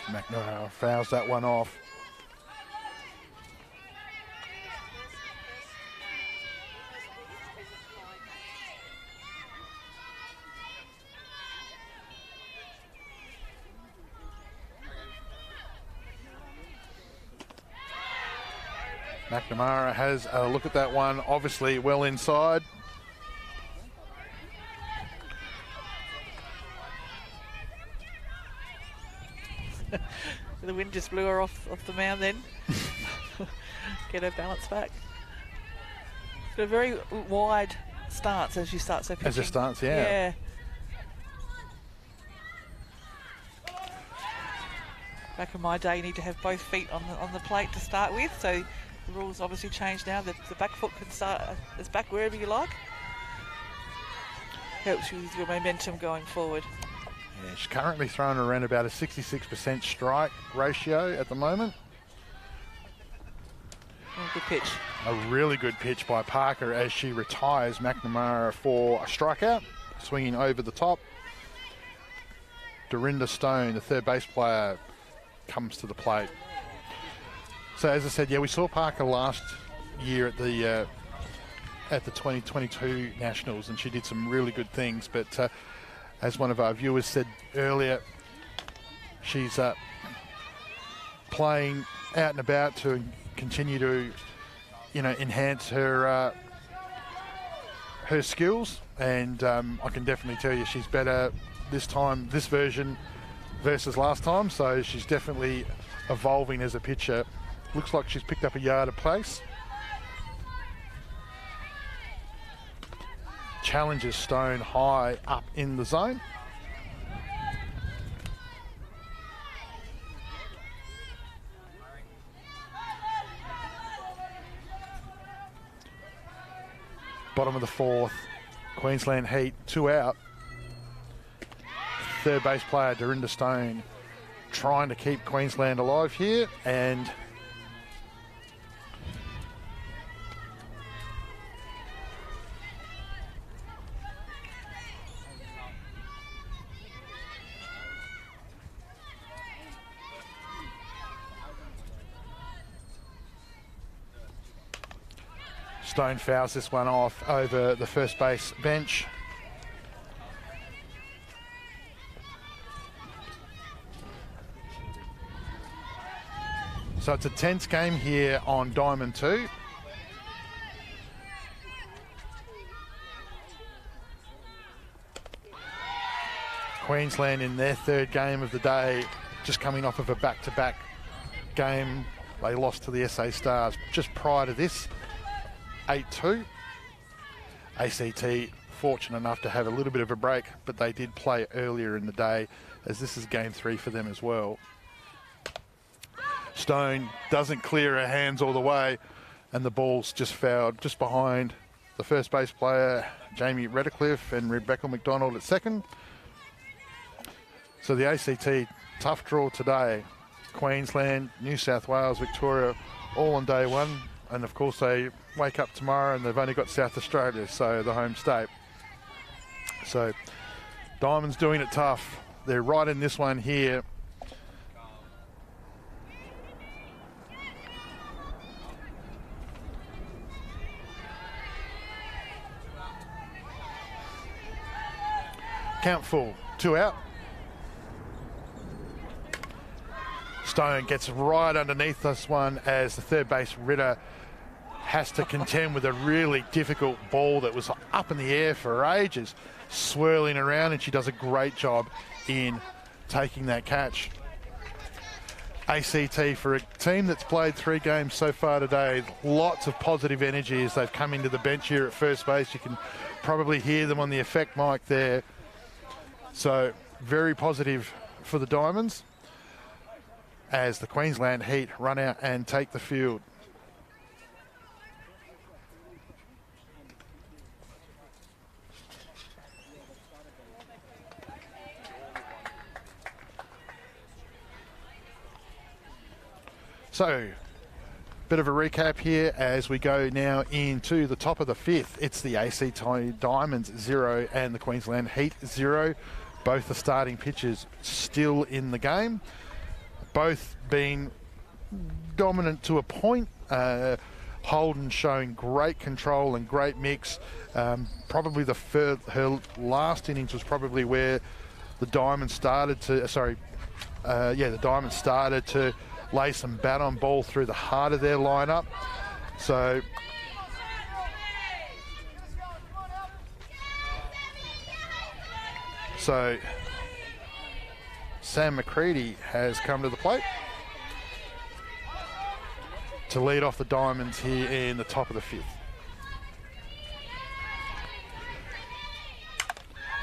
McNamara fouls that one off. McNamara has a look at that one, obviously well inside. The wind just blew her off the mound then. Get her balance back. Got a very wide stance as she starts her pitching. As a stance, yeah. Back in my day, you need to have both feet on the plate to start with. So the rules obviously changed now. The back foot can start as back wherever you like. helps you with your momentum going forward. Yeah, she's currently throwing around about a 66% strike ratio at the moment. Oh, good pitch. A really good pitch by Parker as she retires McNamara for a strikeout, swinging over the top. Dorinda Stone, the third base player, comes to the plate. So as I said, yeah, we saw Parker last year at the 2022 Nationals, and she did some really good things. But as one of our viewers said earlier, she's playing out and about to continue to, enhance her skills. And I can definitely tell you she's better this time, this version versus last time. So she's definitely evolving as a pitcher. Looks like she's picked up a yard of pace. Challenges Stone high up in the zone. Bottom of the fourth, Queensland Heat, 2 out. Third base player Dorinda Stone trying to keep Queensland alive here, and Stone fouls this one off over the first base bench. So it's a tense game here on Diamond 2. Queensland in their third game of the day, just coming off of a back-to-back game. They lost to the SA Stars just prior to this, 8-2. ACT fortunate enough to have a little bit of a break, but they did play earlier in the day, as this is game 3 for them as well. Stone doesn't clear her hands all the way, and the ball's just fouled just behind the first base player, Jamie Redcliffe, and Rebecca McDonald at second. So the ACT, tough draw today. Queensland, New South Wales, Victoria, all on day one. And of course they wake up tomorrow and they've only got South Australia, so the home state. So Diamond's doing it tough. They're right in this one here. Count full, 2 out. Stone gets right underneath this one as the third base Ritter has to contend with a really difficult ball that was up in the air for ages, swirling around, and she does a great job in taking that catch. ACT, for a team that's played 3 games so far today, lots of positive energy as they've come into the bench here at first base. You can probably hear them on the effect mic there. So very positive for the Diamonds as the Queensland Heat run out and take the field. So, bit of a recap here as we go now into the top of the 5th. It's the ACT Diamonds 0 and the Queensland Heat 0. Both the starting pitchers still in the game. Both being dominant to a point. Holden showing great control and great mix. Probably her last innings was probably where the Diamonds started to, the Diamonds started to lay some bat on ball through the heart of their lineup. So Sam McCready has come to the plate to lead off the Diamonds here in the top of the 5th.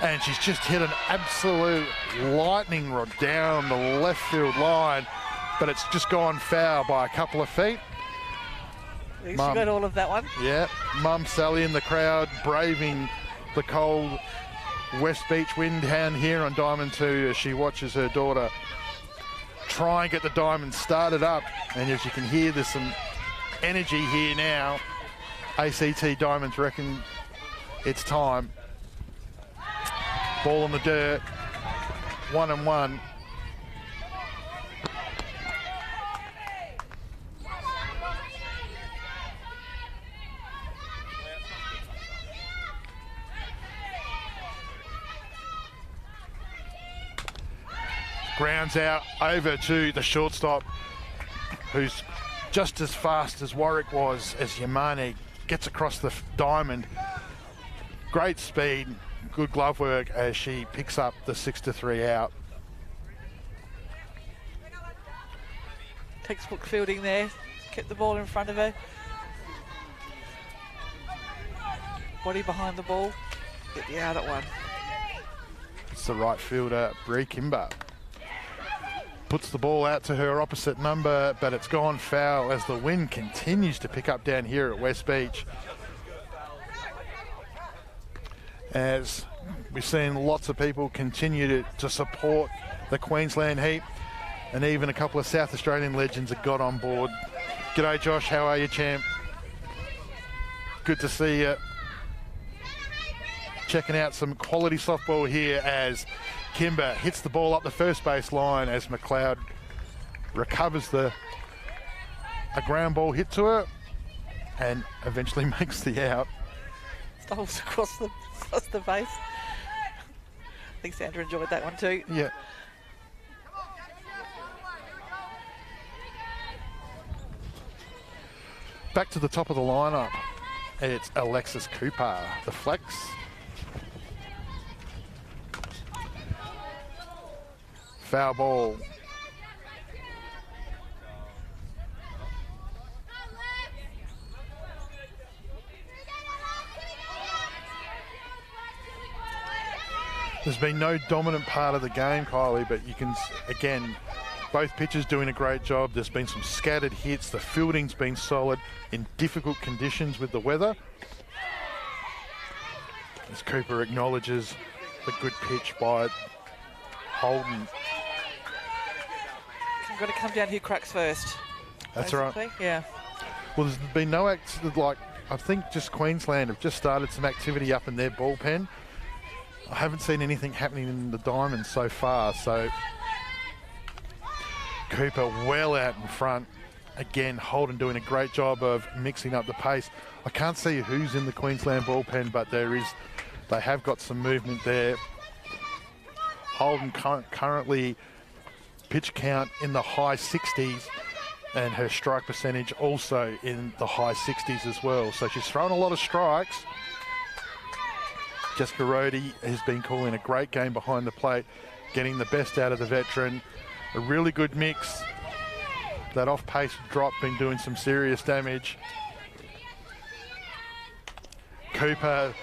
And she's just hit an absolute lightning rod down the left field line, but it's just gone foul by a couple of feet. She got all of that one. Yeah, Mum Sally in the crowd braving the cold West Beach wind down here on Diamond 2 as she watches her daughter try and get the diamond started up. And as you can hear, there's some energy here now. ACT Diamonds reckon it's time. Ball in the dirt, 1-1. Grounds out over to the shortstop, who's just as fast as Warwick was, as Yamane gets across the diamond. Great speed, good glove work as she picks up the 6-3 out. Textbook fielding there, kept the ball in front of her. Body behind the ball, get the out at one. It's the right fielder, Bree Kimber. Puts the ball out to her opposite number, but it's gone foul as the wind continues to pick up down here at West Beach. As we've seen lots of people continue to support the Queensland heat, and even a couple of South Australian legends have got on board. G'day Josh, how are you, champ? Good to see you. Checking out some quality softball here as Kimber hits the ball up the first base line as McLeod recovers a ground ball hit to her and eventually makes the out. Stumbles across the base. I think Sandra enjoyed that one too. Yeah. Back to the top of the lineup. It's Alexis Cooper, the flex. Foul ball. There's been no dominant part of the game, Kylie, but you can, again, both pitchers doing a great job. There's been some scattered hits. The fielding's been solid in difficult conditions with the weather. As Cooper acknowledges the good pitch by Holden. Got to come down here cracks first. That's basically. right. Yeah. Well, there's been no I think just Queensland have just started some activity up in their bullpen. I haven't seen anything happening in the Diamonds so far, so Cooper well out in front. Again, Holden doing a great job of mixing up the pace. I can't see who's in the Queensland bullpen, but they have got some movement there. Holden currently pitch count in the high 60s and her strike percentage also in the high 60s as well. So she's thrown a lot of strikes. Jessica Rohde has been calling a great game behind the plate, getting the best out of the veteran. A really good mix. That off-pace drop been doing some serious damage. Cooper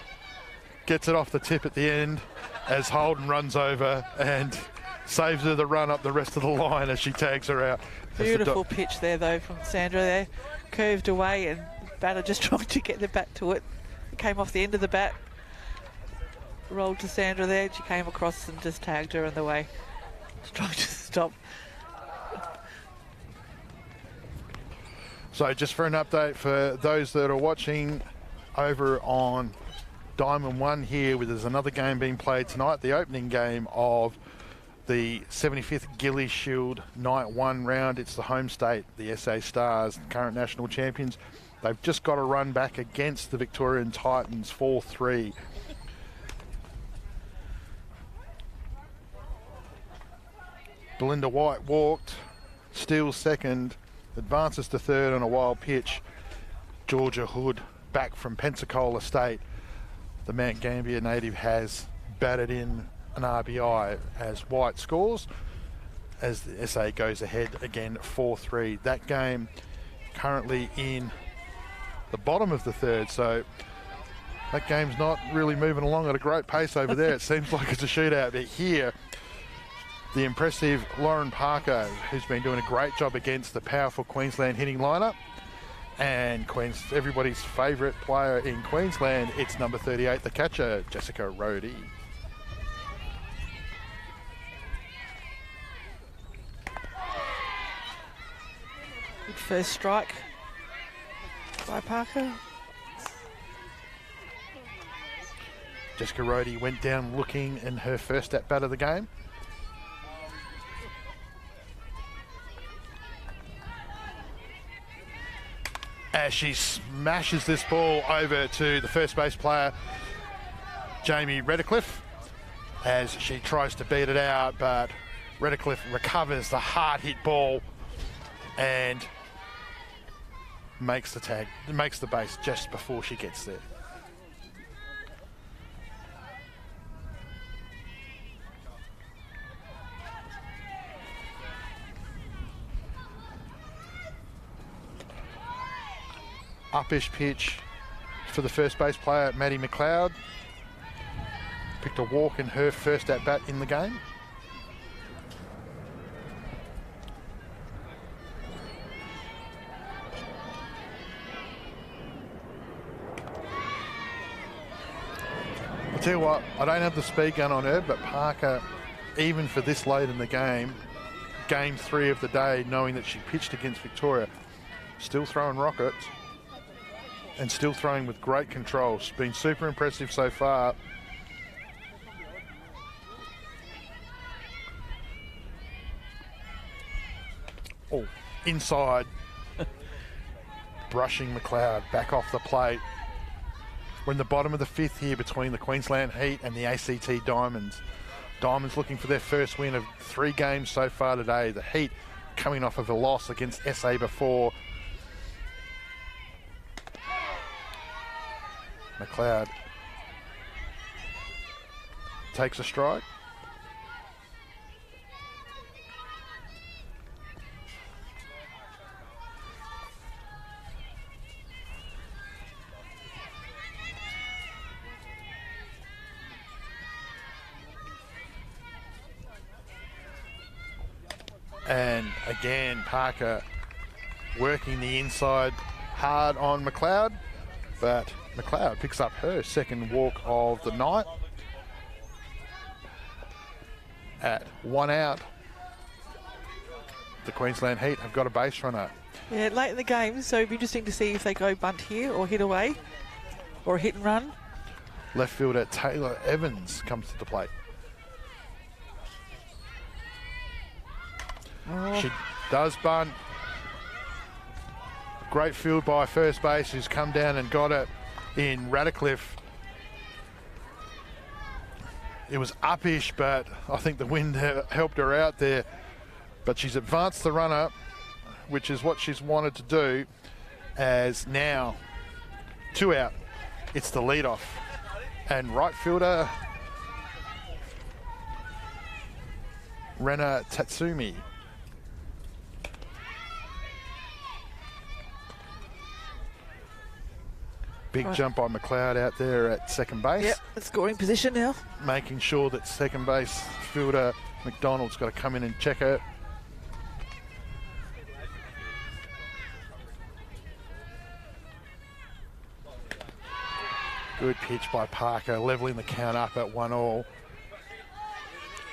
gets it off the tip at the end as Holden runs over and saves her the run up the rest of the line as she tags her out. Beautiful pitch there, though, from Sandra there. Curved away and batter just trying to get the bat to it. It came off the end of the bat. Rolled to Sandra there. She came across and just tagged her in the way. Just trying to stop. So just for an update for those that are watching over on Diamond 1 here, there's another game being played tonight, the opening game of the 75th Gilley Shield Night 1 round. It's the home state, the SA Stars, current national champions. They've just got a run back against the Victorian Titans, 4-3. Belinda White walked, steals second, advances to third on a wild pitch. Georgia Hood back from Pensacola State. The Mount Gambier native has batted in an RBI as White scores, as the SA goes ahead again 4-3. That game currently in the bottom of the third, so that game's not really moving along at a great pace over there. It seems like it's a shootout, but here the impressive Lauren Parker, who's been doing a great job against the powerful Queensland hitting lineup, and everybody's favourite player in Queensland, it's number 38, the catcher, Jessica Rohde. Good first strike by Parker. Jessica Rhodey went down looking in her first at-bat of the game. As she smashes this ball over to the first base player, Jamie Redcliffe, as she tries to beat it out, but Redcliffe recovers the hard hit ball and makes the base just before she gets there. Uppish pitch for the first base player, Maddie McLeod. Picked a walk in her first at-bat in the game. I'll tell you what, I don't have the speed gun on her, but Parker, even for this late in the game, game 3 of the day, knowing that she pitched against Victoria, still throwing rockets and still throwing with great control. It's been super impressive so far. Oh, inside. Brushing McLeod back off the plate. We're in the bottom of the 5th here between the Queensland Heat and the ACT Diamonds. Diamonds looking for their first win of 3 games so far today. The Heat coming off of a loss against SA before. McLeod takes a strike. And again, Parker working the inside hard on McLeod, but McLeod picks up her second walk of the night. At 1 out, the Queensland Heat have got a base runner. Yeah, late in the game, so it'd be interesting to see if they go bunt here or hit away or hit and run. Left fielder Taylor Evans comes to the plate. Oh. She does bunt. Great field by first base, who's come down and got it in Radcliffe. It was uppish, but I think the wind helped her out there. But she's advanced the runner, which is what she's wanted to do, as now 2 out. It's the leadoff. And right fielder Rena Tatsumi. Big jump by McLeod out there at second base. Yep, scoring position now. Making sure that second base fielder McDonald's got to come in and check it. Good pitch by Parker, levelling the count up at 1-1.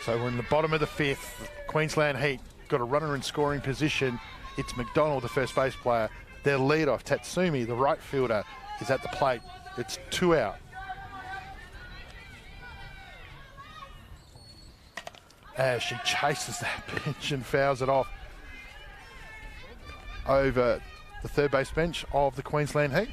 So we're in the bottom of the 5th. Queensland Heat got a runner in scoring position. It's McDonald, the first base player. Their leadoff, Tatsumi, the right fielder, is at the plate. It's 2 out. As she chases that pitch and fouls it off over the third base bench of the Queensland Heat.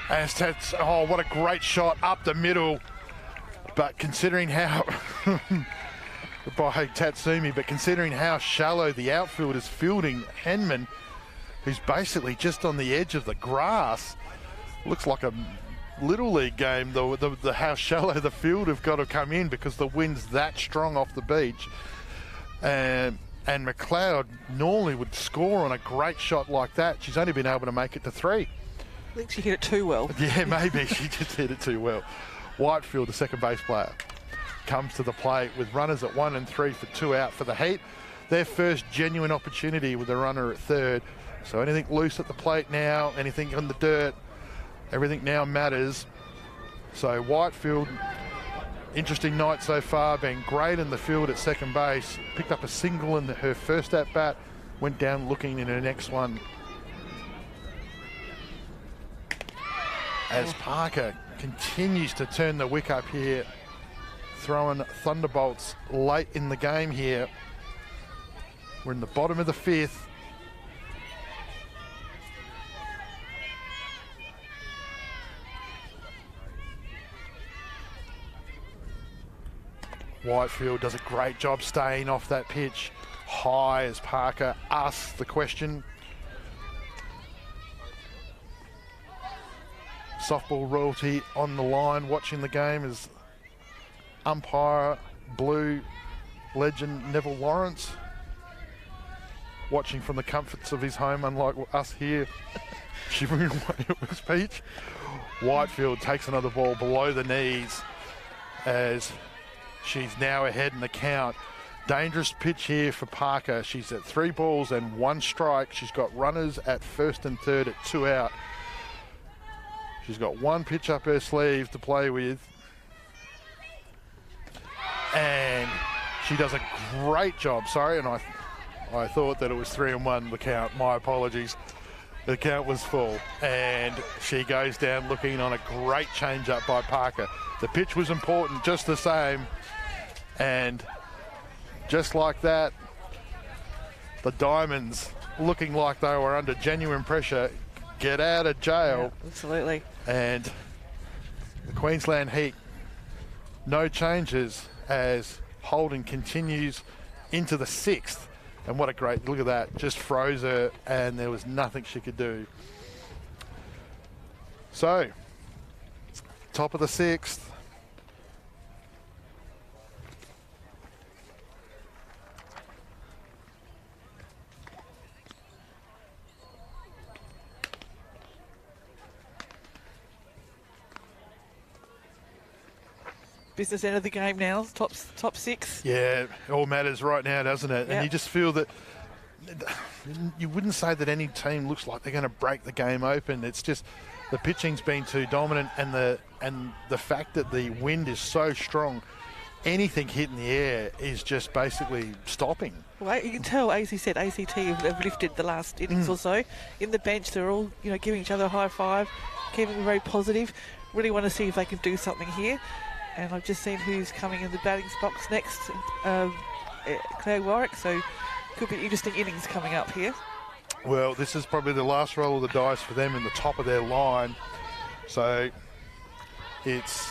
As Tats, oh, what a great shot up the middle. But considering how, by Tatsumi, but considering how shallow the outfield is fielding Henman, who's basically just on the edge of the grass, looks like a little league game, the how shallow the field have got to come in because the wind's that strong off the beach. And McLeod normally would score on a great shot like that. She's only been able to make it to 3. I think she hit it too well. Yeah, maybe she just hit it too well. Whitefield, the second base player, comes to the plate with runners at 1 and 3 for 2 out for the Heat. their first genuine opportunity with a runner at third. So anything loose at the plate now, anything on the dirt, everything now matters. So Whitefield, interesting night so far, been great in the field at second base. Picked up a single in her first at-bat, went down looking in her next one. As Parker continues to turn the wick up here, throwing thunderbolts late in the game here. We're in the bottom of the fifth. Whitefield does a great job staying off that pitch high as Parker asks the question. Softball royalty on the line watching the game as umpire blue legend Neville Lawrence, watching from the comforts of his home, unlike us here shivering away at his peach. Whitefield takes another ball below the knees as she's now ahead in the count. Dangerous pitch here for Parker. She's at 3 balls and 1 strike. She's got runners at first and third at 2 out. She's got 1 pitch up her sleeve to play with. And she does a great job. Sorry, and I thought that it was 3-1 the count. My apologies. The count was full. And she goes down looking on a great change-up by Parker. The pitch was important just the same. And just like that, the Diamonds, looking like they were under genuine pressure, get out of jail. Yeah, absolutely. And the Queensland Heat, no changes as Holden continues into the 6th. And what a great, look at that, just froze her and there was nothing she could do. So, top of the 6th. Business end of the game now, top 6. Yeah, it all matters right now, doesn't it? Yep. And you just feel that you wouldn't say that any team looks like they're going to break the game open. It's just the pitching's been too dominant, and the fact that the wind is so strong, anything hitting the air is just basically stopping. Well, you can tell, as he said, ACT have lifted the last innings or so. In the bench, they're all giving each other a high five, keeping very positive. Really want to see if they can do something here. And I've just seen who's coming in the batting box next, Claire Warwick, so could be interesting innings coming up here. Well, this is probably the last roll of the dice for them in the top of their line. So it's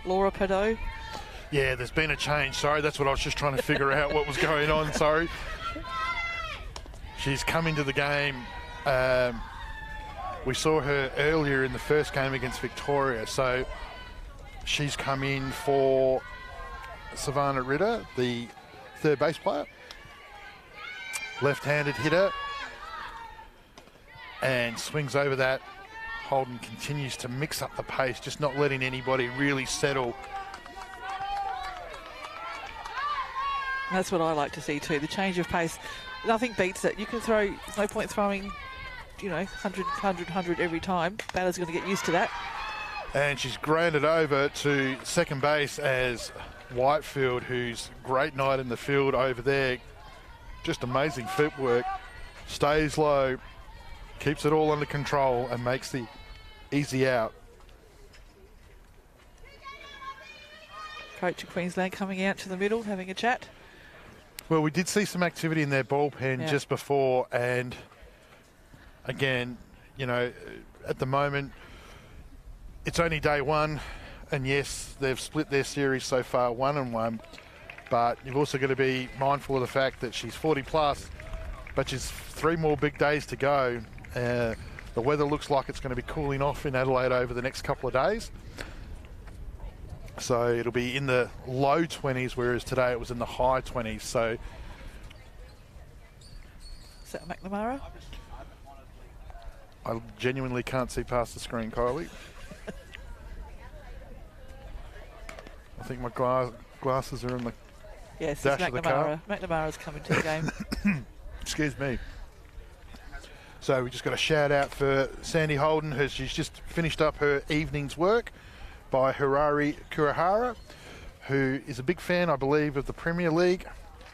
Laura Padot. Yeah, there's been a change. Sorry, that's what I was just trying to figure out what was going on. Sorry. She's come into the game. We saw her earlier in the first game against Victoria. So she's come in for Savannah Ritter, the third base player. Left-handed hitter. And swings over that. Holden continues to mix up the pace, just not letting anybody really settle. That's what I like to see too, the change of pace. Nothing beats it. You can throw, there's no point throwing, 100 every time. Batter's going to get used to that. And she's grounded over to second base as Whitefield, who's great night in the field over there. Just amazing footwork. Stays low, keeps it all under control and makes the easy out. Coach of Queensland coming out to the middle, having a chat. Well, we did see some activity in their bullpen just before, and again, at the moment, it's only day one, and yes, they've split their series so far 1-1, but you've also got to be mindful of the fact that she's 40 plus, but she's 3 more big days to go. The weather looks like it's going to be cooling off in Adelaide over the next couple of days. So it'll be in the low 20s, whereas today it was in the high 20s. So is that McNamara? I genuinely can't see past the screen, Kylie. I think my glasses are in the yes, dash it's of the car. McNamara's coming to the game. Excuse me. So we just got a shout out for Sandy Holden, who she's just finished up her evening's work by Harari Kurihara, who is a big fan, I believe, of the Premier League.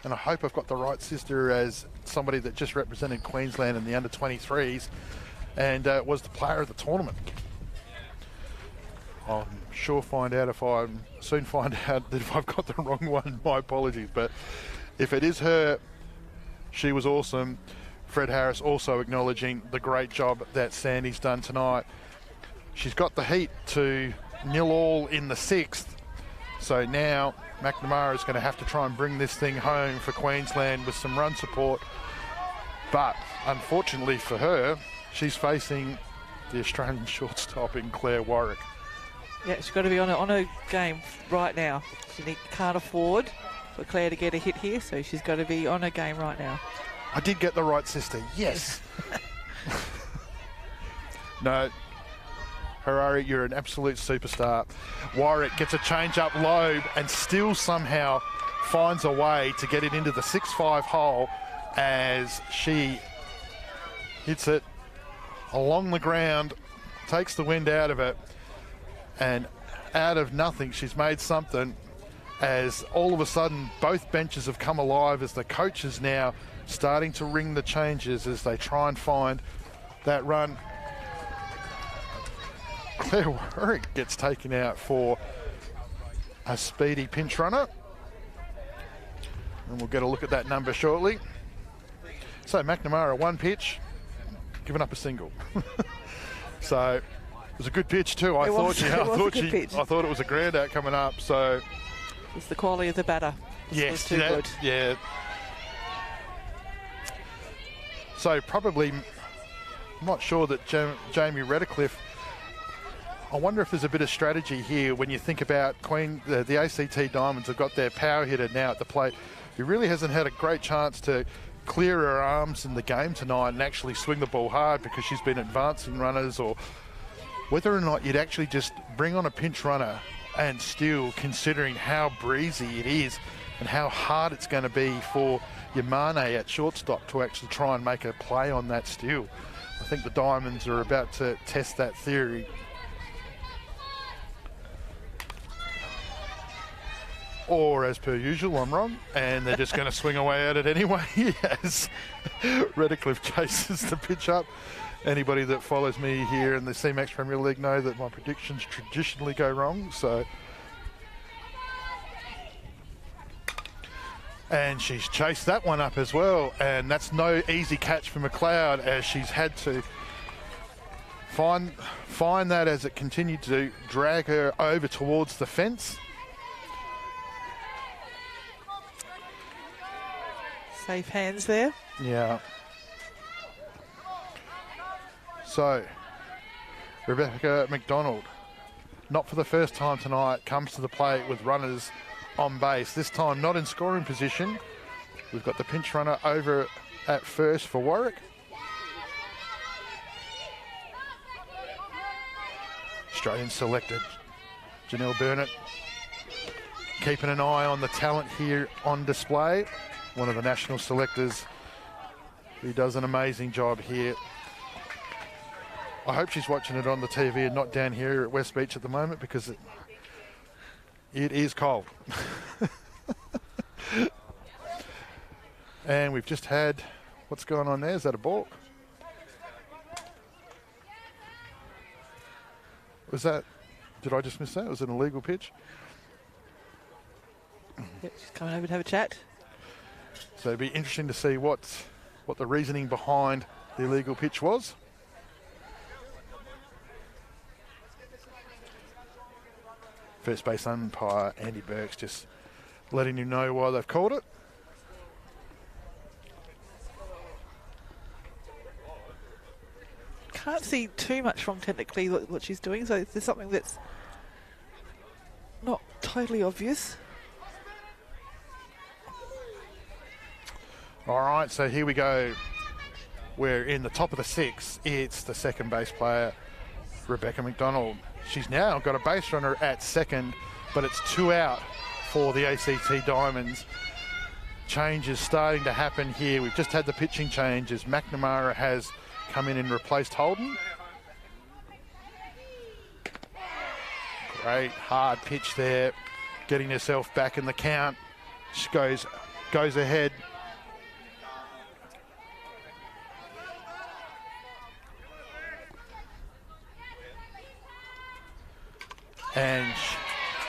And I hope I've got the right sister as somebody that just represented Queensland in the under-23s and was the player of the tournament. I'll soon find out that if I've got the wrong one, my apologies. But if it is her, she was awesome. Fred Harris also acknowledging the great job that Sandy's done tonight. She's got the heat to 0-0 in the 6th. So now McNamara is going to have to try and bring this thing home for Queensland with some run support. But unfortunately for her, she's facing the Australian shortstop in Claire Warwick. Yeah, she's got to be on a game right now. She can't afford for Claire to get a hit here, so she's got to be on a game right now. I did get the right sister, yes. No, Harari, you're an absolute superstar. Warwick gets a change up low and still somehow finds a way to get it into the 6-5 hole as she hits it along the ground, takes the wind out of it, and out of nothing she's made something, as all of a sudden both benches have come alive as the coach is now starting to ring the changes as they try and find that run. Claire Warwick gets taken out for a speedy pinch runner, and we'll get a look at that number shortly. So McNamara, 1 pitch, giving up a single. So it was a good pitch too. I thought it was a grand out coming up. So it's the quality of the batter. Yes, too good. Yeah. So probably, I'm not sure that Jamie Redcliffe. I wonder if there's a bit of strategy here when you think about the ACT Diamonds have got their power hitter now at the plate. He really hasn't had a great chance to clear her arms in the game tonight and actually swing the ball hard because she's been advancing runners, or whether or not you'd actually just bring on a pinch runner and still, considering how breezy it is and how hard it's going to be for Yamane at shortstop to actually try and make a play on that steal. I think the Diamonds are about to test that theory. Or, as per usual, I'm wrong, and they're just going to swing away at it anyway as Redcliffe chases the pitch up. Anybody that follows me here in the C-Max Premier League know that my predictions traditionally go wrong. So, and she's chased that one up as well, and that's no easy catch for McLeod as she's had to find that as it continued to drag her over towards the fence. Safe hands there. Yeah. So, Rebecca McDonald, not for the first time tonight, comes to the plate with runners on base. This time not in scoring position. We've got the pinch runner over at first for Warwick. Australian selected Janelle Burnett, keeping an eye on the talent here on display. One of the national selectors who does an amazing job here. I hope she's watching it on the TV and not down here at West Beach at the moment, because it is cold. And we've just had, what's going on there? Is that a balk? Was that, did I just miss that? Was it an illegal pitch? Yep, she's coming over to have a chat. So it'd be interesting to see what the reasoning behind the illegal pitch was. First base umpire Andy Burke's just letting him know why they've called it. Can't see too much wrong technically what she's doing, so there's something that's not totally obvious. All right, so here we go. We're in the top of the 6th. It's the second base player, Rebecca McDonald. She's now got a base runner at second, but it's 2 out for the ACT Diamonds. Changes starting to happen here. We've just had the pitching changes. McNamara has come in and replaced Holden. Great hard pitch there, getting herself back in the count. She goes ahead. And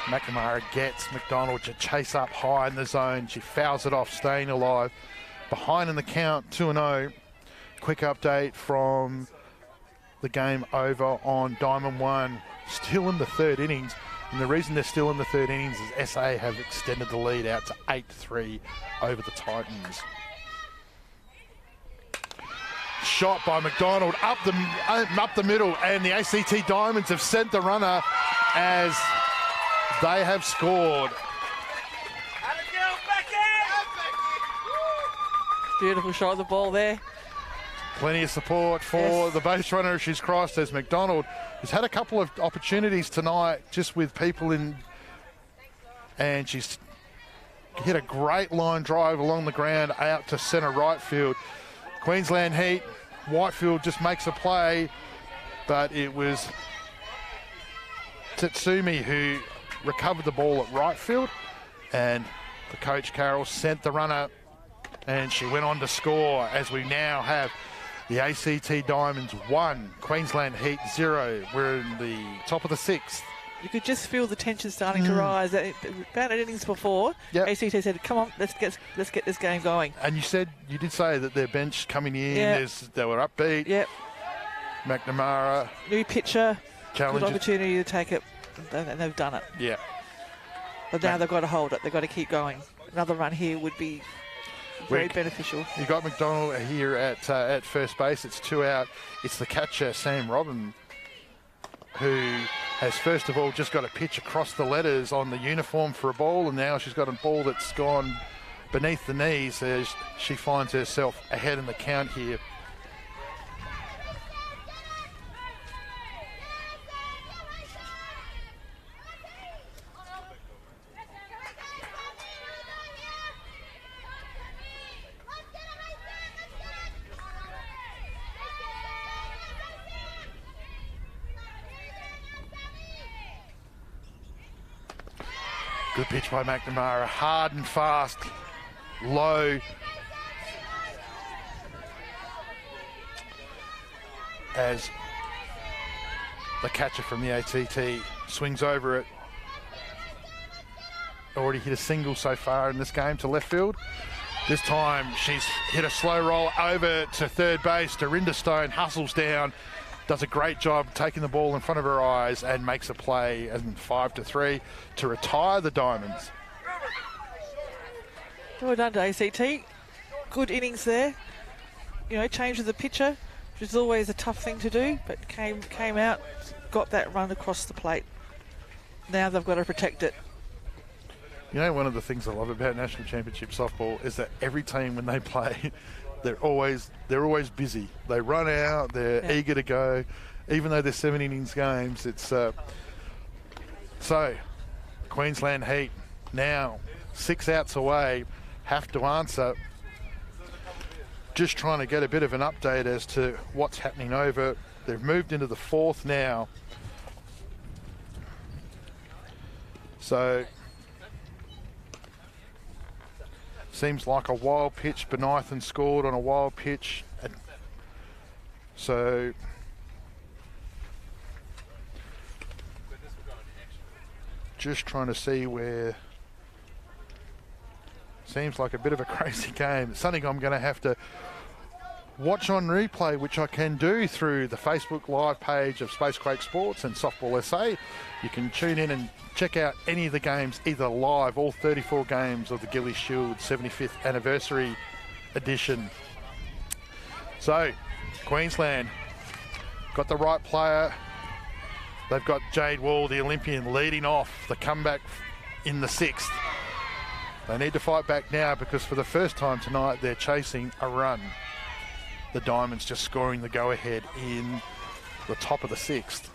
McNamara gets McDonald to chase up high in the zone. She fouls it off, staying alive. Behind in the count, 2-0. Quick update from the game over on Diamond 1. Still in the 3rd innings. And the reason they're still in the 3rd innings is SA have extended the lead out to 8-3 over the Titans. Shot by McDonald up the middle, and the ACT Diamonds have sent the runner as they have scored. Beautiful shot of the ball there. Plenty of support for the base runner. She's crossed as McDonald has had a couple of opportunities tonight just with people in, and she's hit a great line drive along the ground out to centre right field. Queensland Heat, Whitefield just makes a play, but it was Tatsumi who recovered the ball at right field, and the coach Carroll sent the runner, and she went on to score as we now have the ACT Diamonds 1, Queensland Heat 0. We're in the top of the 6th. You could just feel the tension starting to rise. About an innings before, ACT said, "Come on, let's get this game going." And you did say that their bench coming in, they were upbeat. Yep. McNamara, new pitcher, challenges. Good opportunity to take it, and they've done it. Yeah. But now they've got to hold it. They've got to keep going. Another run here would be very beneficial. You got McDonald here at first base. It's 2 out. It's the catcher, Sam Robin, who has first of all just got a pitch across the letters on the uniform for a ball, and now she's got a ball that's gone beneath the knees as she finds herself ahead in the count here. Good pitch by McNamara, hard and fast, low. As the catcher from the ATT swings over it. Already hit a single so far in this game to left field. This time she's hit a slow roll over to third base. Dorinda Stone hustles down, does a great job taking the ball in front of her eyes and makes a play, and 5-3 to retire the Diamonds. Well done to ACT. Good innings there. You know, change of the pitcher, which is always a tough thing to do, but came out, got that run across the plate. Now they've got to protect it. You know, one of the things I love about National Championship softball is that every team when they play, they're always busy. They run out, they're eager to go, even though they're 7 innings games. It's so Queensland Heat now 6 outs away, have to answer. Just trying to get a bit of an update as to what's happening over. They've moved into the 4th now. So seems like a wild pitch. Benithan scored on a wild pitch. So just trying to see where. Seems like a bit of a crazy game. It's something I'm going to have to watch on replay, which I can do through the Facebook live page of Spacequake Sports and Softball SA. You can tune in and check out any of the games, either live, all 34 games of the Gilley Shield 75th anniversary edition. So, Queensland got the right player. They've got Jade Wall, the Olympian, leading off the comeback in the 6th. They need to fight back now because for the first time tonight, they're chasing a run. The Diamonds just scoring the go-ahead in the top of the 6th.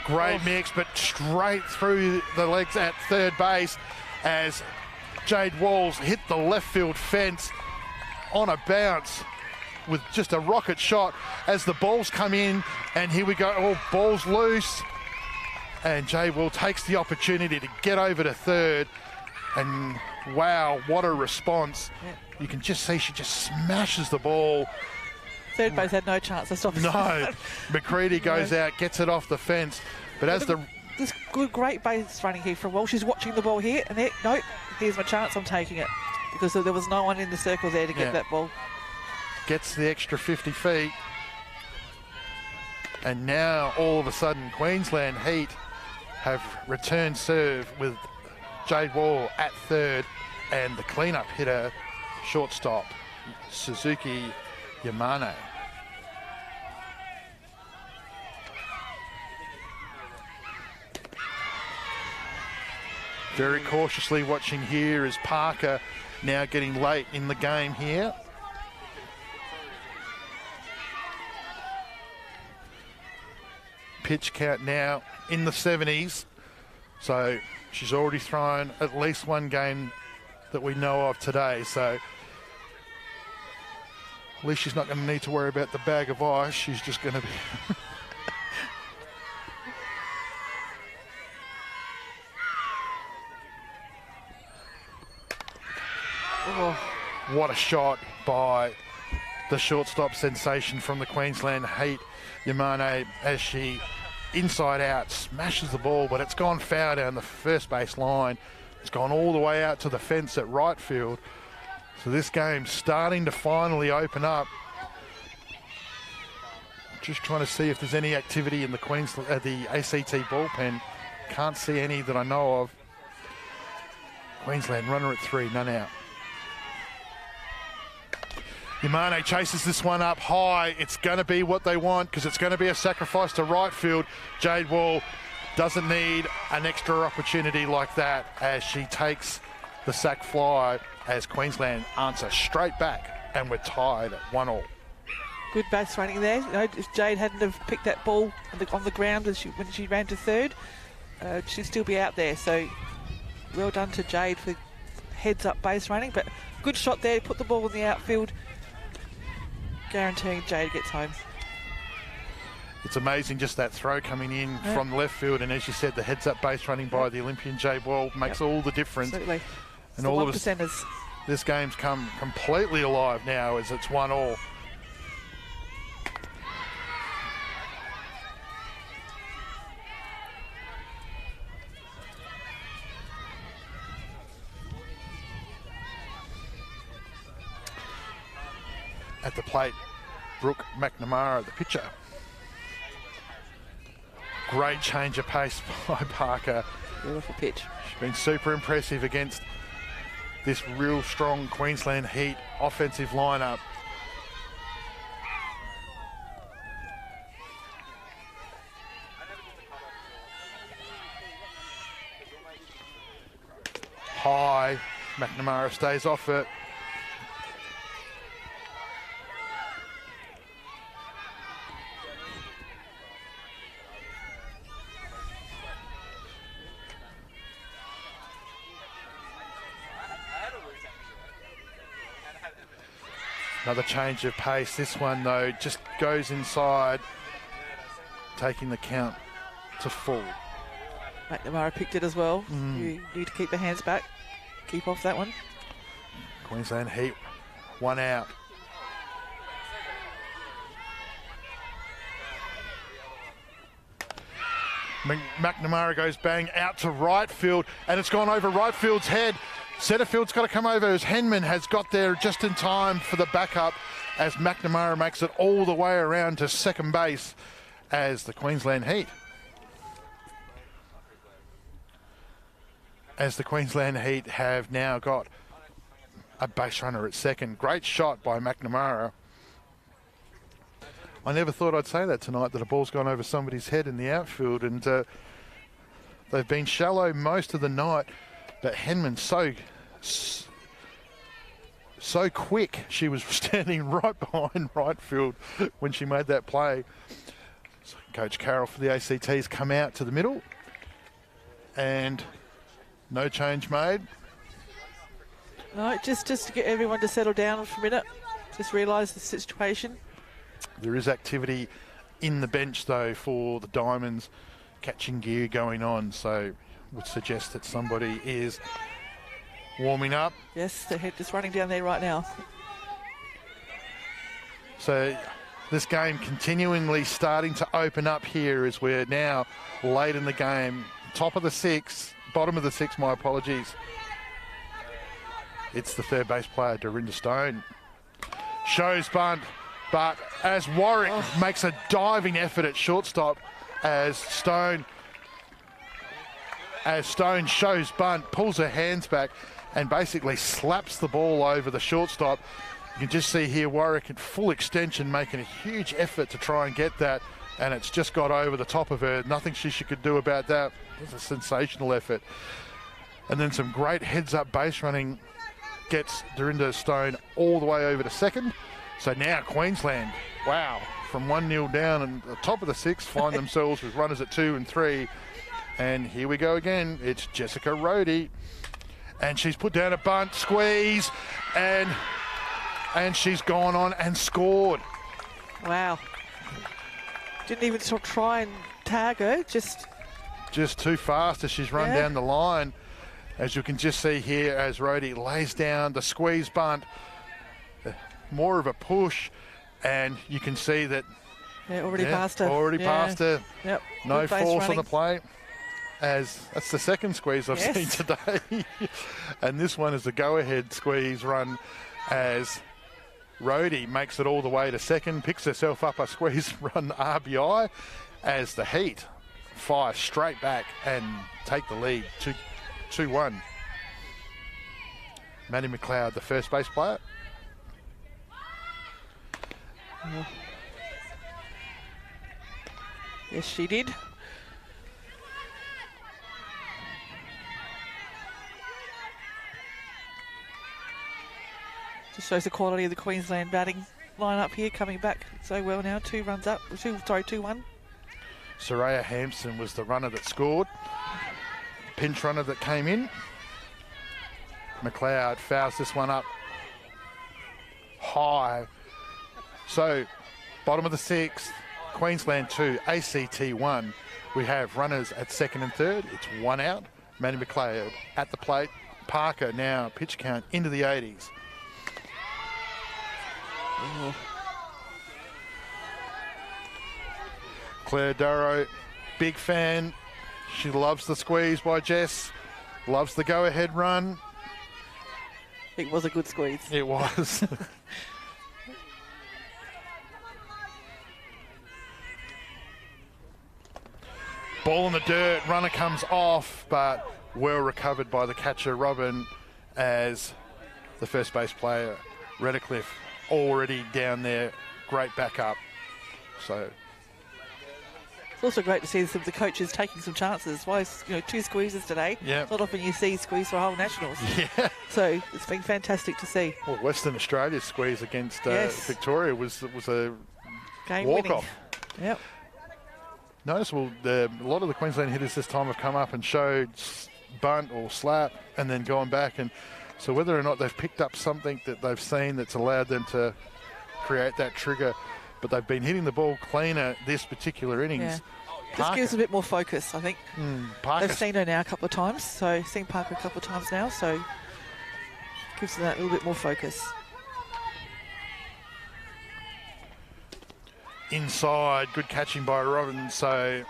Great mix, but straight through the legs at third base as Jade Walls hit the left field fence on a bounce with just a rocket shot as the balls come in, and here we go. Oh, ball's loose, and Jade Wall takes the opportunity to get over to third, and wow, what a response. You can just see she just smashes the ball. Third base had no chance to stop it. No, McCready goes out, gets it off the fence, but as the... This great base running here from Wall. She's watching the ball here, and there, no, here's my chance, I'm taking it. Because there was no one in the circle there to get that ball. Gets the extra 50 feet. And now, all of a sudden, Queensland Heat have returned serve with Jade Wall at third, and the cleanup hitter, shortstop, Suzuki Yamane. Very cautiously watching here is Parker now getting late in the game here. Pitch count now in the 70s. So she's already thrown at least one game that we know of today. So at least she's not going to need to worry about the bag of ice. She's just going to be... Oh, what a shot by the shortstop sensation from the Queensland Heat, Yamane, as she inside out smashes the ball, but it's gone foul down the first base line. It's gone all the way out to the fence at right field. So this game's starting to finally open up. Just trying to see if there's any activity in the the ACT bullpen. Can't see any that I know of. Queensland runner at 3, none out. Yamane chases this one up high. It's going to be what they want because it's going to be a sacrifice to right field. Jade Wall doesn't need an extra opportunity like that as she takes the sac fly as Queensland answer straight back, and we're tied at 1-1. Good base running there. You know, if Jade hadn't have picked that ball on the ground when she ran to third, she'd still be out there. So well done to Jade for heads up base running, but good shot there. Put the ball in the outfield, guaranteeing Jade gets home. It's amazing just that throw coming in from left field, and as you said, the heads up base running by the Olympian Jade Wall makes all the difference. Absolutely. And all of us, this game's come completely alive now as it's 1-1. At the plate, Brooke McNamara, the pitcher. Great change of pace by Parker. Beautiful pitch. She's been super impressive against this real strong Queensland Heat offensive lineup. High, McNamara stays off it. Another change of pace. This one, though, just goes inside, taking the count to full. McNamara picked it as well. You need to keep the hands back. Keep off that one. Queensland Heat, 1 out. McNamara goes bang out to right field, and it's gone over right field's head. Centre field's got to come over as Henman has got there just in time for the backup as McNamara makes it all the way around to second base as the Queensland Heat. As the Queensland Heat have now got a base runner at second. Great shot by McNamara. I never thought I'd say that tonight, that a ball's gone over somebody's head in the outfield, and they've been shallow most of the night, but Henman so quick. She was standing right behind right field when she made that play. So Coach Carroll for the ACTs come out to the middle, and no change made. No, just to get everyone to settle down for a minute. Just realise the situation. There is activity in the bench, though, for the Diamonds, catching gear going on, so would suggest that somebody is warming up. Yes, the head just running down there right now. So this game continually starting to open up here as we're now late in the game. Top of the sixth, bottom of the sixth, my apologies. It's the third base player, Dorinda Stone. Shows bunt. But as Warwick makes a diving effort at shortstop, as Stone shows bunt, pulls her hands back and basically slaps the ball over the shortstop. You can just see here Warwick at full extension making a huge effort to try and get that, and it's just got over the top of her. Nothing she could do about that. It was a sensational effort. And then some great heads-up base running gets Dorinda Stone all the way over to second. So now Queensland, wow, from 1-0 down and the top of the sixth find themselves with runners at 2 and 3. And here we go again. It's Jessica Rohde. And she's put down a bunt, squeeze, and she's gone on and scored. Wow. Didn't even sort of try and tag her, just too fast as she's run down the line. As you can just see here as Rohde lays down the squeeze bunt. More of a push, and you can see that already passed her. Passed her. Yep. No force on the plate. As that's the second squeeze I've seen today. And this one is the go-ahead squeeze run as Rohde makes it all the way to second, picks herself up a squeeze run RBI as the Heat fire straight back and take the lead 2-1. Maddie McLeod, the first base player. Yes, she did. Just shows the quality of the Queensland batting lineup here, coming back so well now. 2-1. Soraya Hampson was the runner that scored. Pinch runner that came in. McLeod fouls this one up high. So, bottom of the sixth, Queensland 2, ACT 1. We have runners at second and third. It's 1 out. Maddie McLeod at the plate. Parker now pitch count into the 80s. Claire Darrow, big fan. She loves the squeeze by Jess. Loves the go-ahead run. It was a good squeeze. It was. Ball in the dirt, runner comes off, but well recovered by the catcher, Robin, as the first base player, Redcliffe, already down there. Great backup. So it's also great to see the coaches taking some chances. Why, 2 squeezes today. Yeah. It's not often you see squeeze for a whole nationals. Yeah. So it's been fantastic to see. Well, Western Australia's squeeze against Victoria was a game walk-off. Yep. Noticeable, a lot of the Queensland hitters this time have come up and showed bunt or slap and then gone back. And so whether or not they've picked up something that they've seen that's allowed them to create that trigger, but they've been hitting the ball cleaner this particular innings. Yeah. Just gives a bit more focus, I think. They've seen her now a couple of times, seen Parker a couple of times now, so gives them that little bit more focus. Inside, good catching by Robin. So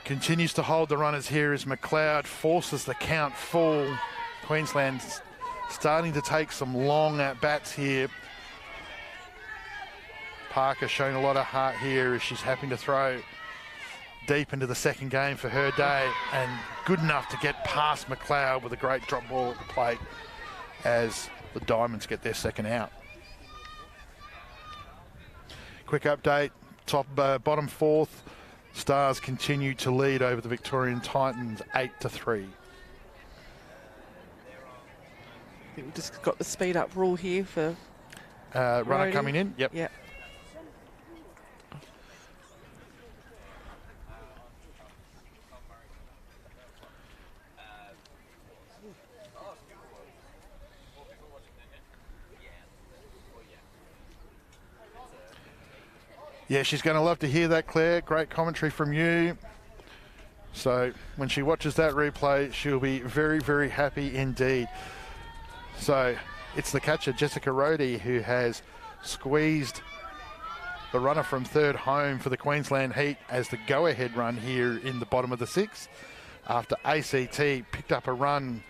Continues to hold the runners here as McLeod forces the count full. Queensland's starting to take some long at-bats here. Parker showing a lot of heart here as she's having to throw deep into the second game for her day, and good enough to get past McLeod with a great drop ball at the plate as the Diamonds get their second out. Quick update, bottom fourth. Stars continue to lead over the Victorian Titans 8-3. We've just got the speed up rule here for runner coming in. Yep. Yep. Yeah, she's going to love to hear that, Claire. Great commentary from you. So when she watches that replay, she'll be very, very happy indeed. So it's the catcher, Jessica Rohde, who has squeezed the runner from third home for the Queensland Heat as the go-ahead run here in the bottom of the sixth, after ACT picked up a run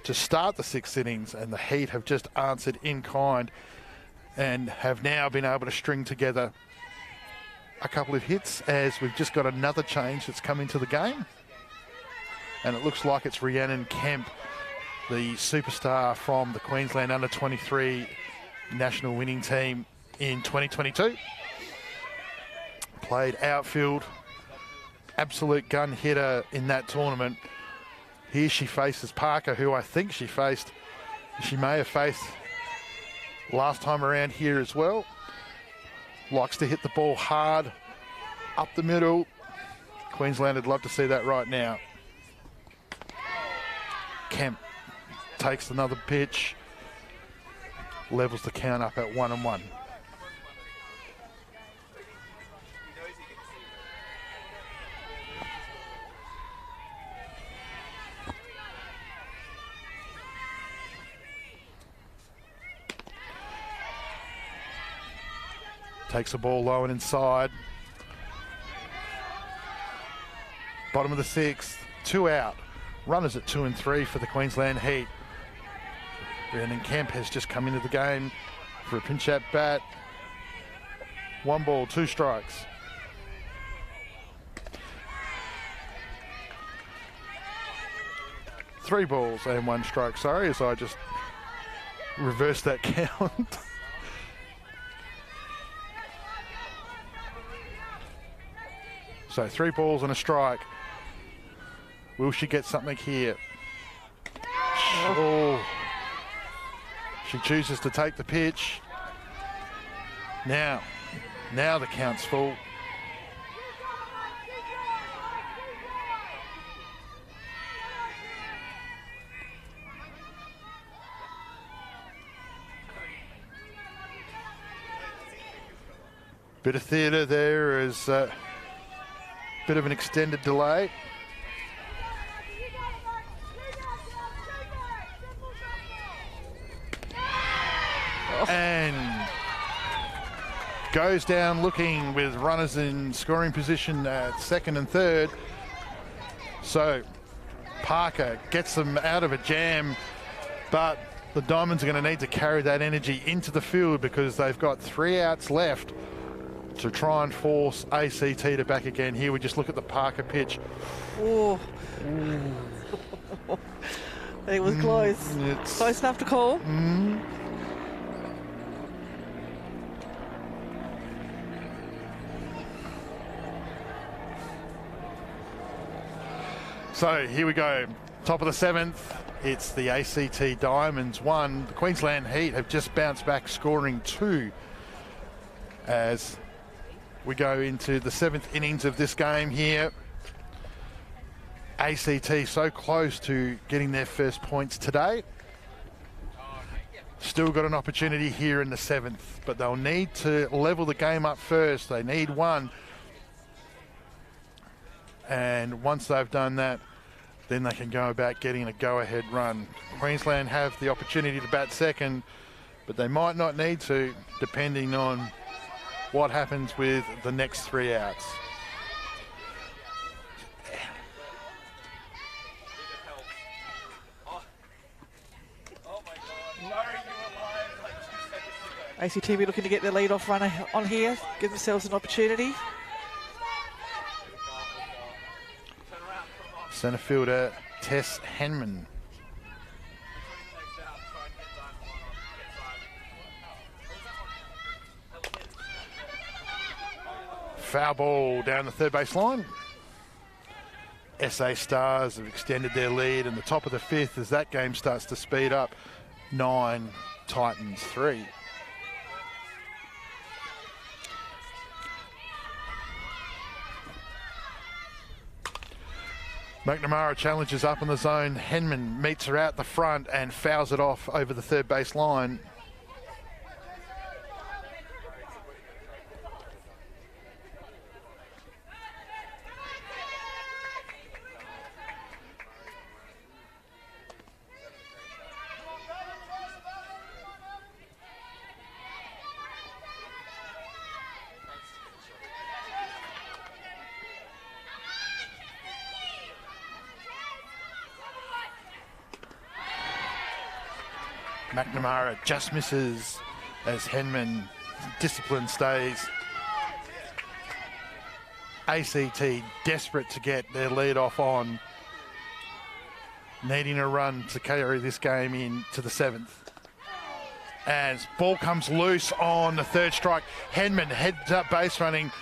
to start the sixth innings, and the Heat have just answered in kind and have now been able to string together a couple of hits as we've just got another change that's come into the game. And it looks like it's Rhiannon Kemp, the superstar from the Queensland under-23 national winning team in 2022. Played outfield, absolute gun hitter in that tournament. Here she faces Parker, who I think she may have faced last time around here as well. Likes to hit the ball hard, up the middle. Queensland would love to see that right now. Kemp takes another pitch, levels the count up at 1-1. Takes the ball low and inside. Bottom of the sixth, 2 out. Runners at 2 and 3 for the Queensland Heat. Rhiannon Kemp has just come into the game for a pinch at bat. 1 ball, 2 strikes. Three balls and 1 strike, sorry, as I just reversed that count. So 3 balls and a strike. Will she get something here? Oh. She chooses to take the pitch. Now the count's full. Bit of theatre there as bit of an extended delay. And goes down looking with runners in scoring position at second and third. So Parker gets them out of a jam, but the Diamonds are going to need to carry that energy into the field because they've got 3 outs left to try and force ACT to back again. Here we just look at the Parker pitch. Oh. It was close. Close enough to call. So here we go. Top of the 7th. It's the ACT Diamonds 1. The Queensland Heat have just bounced back, scoring 2 as we go into the 7th innings of this game here. ACT so close to getting their first points today. Still got an opportunity here in the 7th, but they'll need to level the game up first. They need 1. And once they've done that, then they can go about getting a go-ahead run. Queensland have the opportunity to bat second, but they might not need to, depending on what happens with the next 3 outs. ACTV looking to get their lead-off runner on here, give themselves an opportunity. Centre fielder Tess Henman. Foul ball down the third base line. SA Stars have extended their lead in the top of the fifth as that game starts to speed up. 9, Titans 3. McNamara challenges up in the zone. Henman meets her out the front and fouls it off over the third base line. McNamara just misses as Henman discipline stays. ACT desperate to get their lead off on, needing a run to carry this game into the 7th. As ball comes loose on the third strike, Henman heads up base running,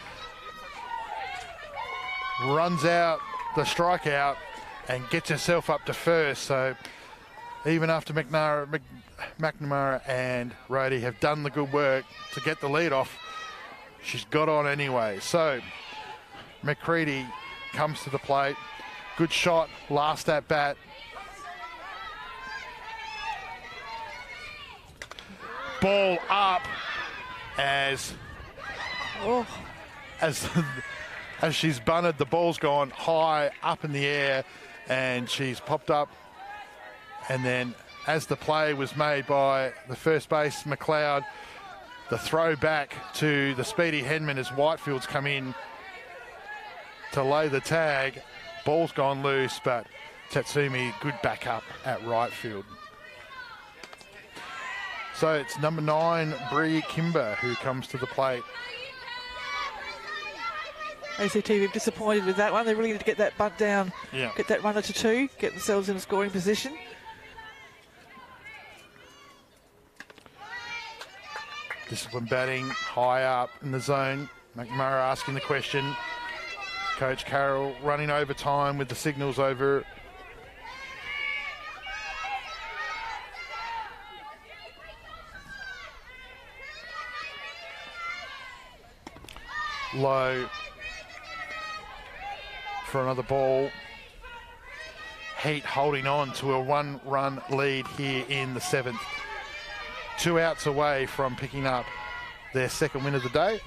runs out the strikeout and gets herself up to first. So even after McNamara and Rhodey have done the good work to get the lead off, she's got on anyway. So McCready comes to the plate. Good shot, last at bat. Ball up as she's bunted, the ball's gone high up in the air and she's popped up. And then as the play was made by the first base, McLeod, the throw back to the speedy Henman as Whitefield's come in to lay the tag. Ball's gone loose, but Tatsumi, good backup at right field. So it's number 9, Bree Kimber, who comes to the plate. ACTV disappointed with that one. They really need to get that bunt down, get that runner to 2, get themselves in a scoring position. Discipline batting, high up in the zone. McNamara asking the question. Coach Carroll running over time with the signals over. Low for another ball. Heat holding on to a 1-run lead here in the 7th. 2 outs away from picking up their second win of the day.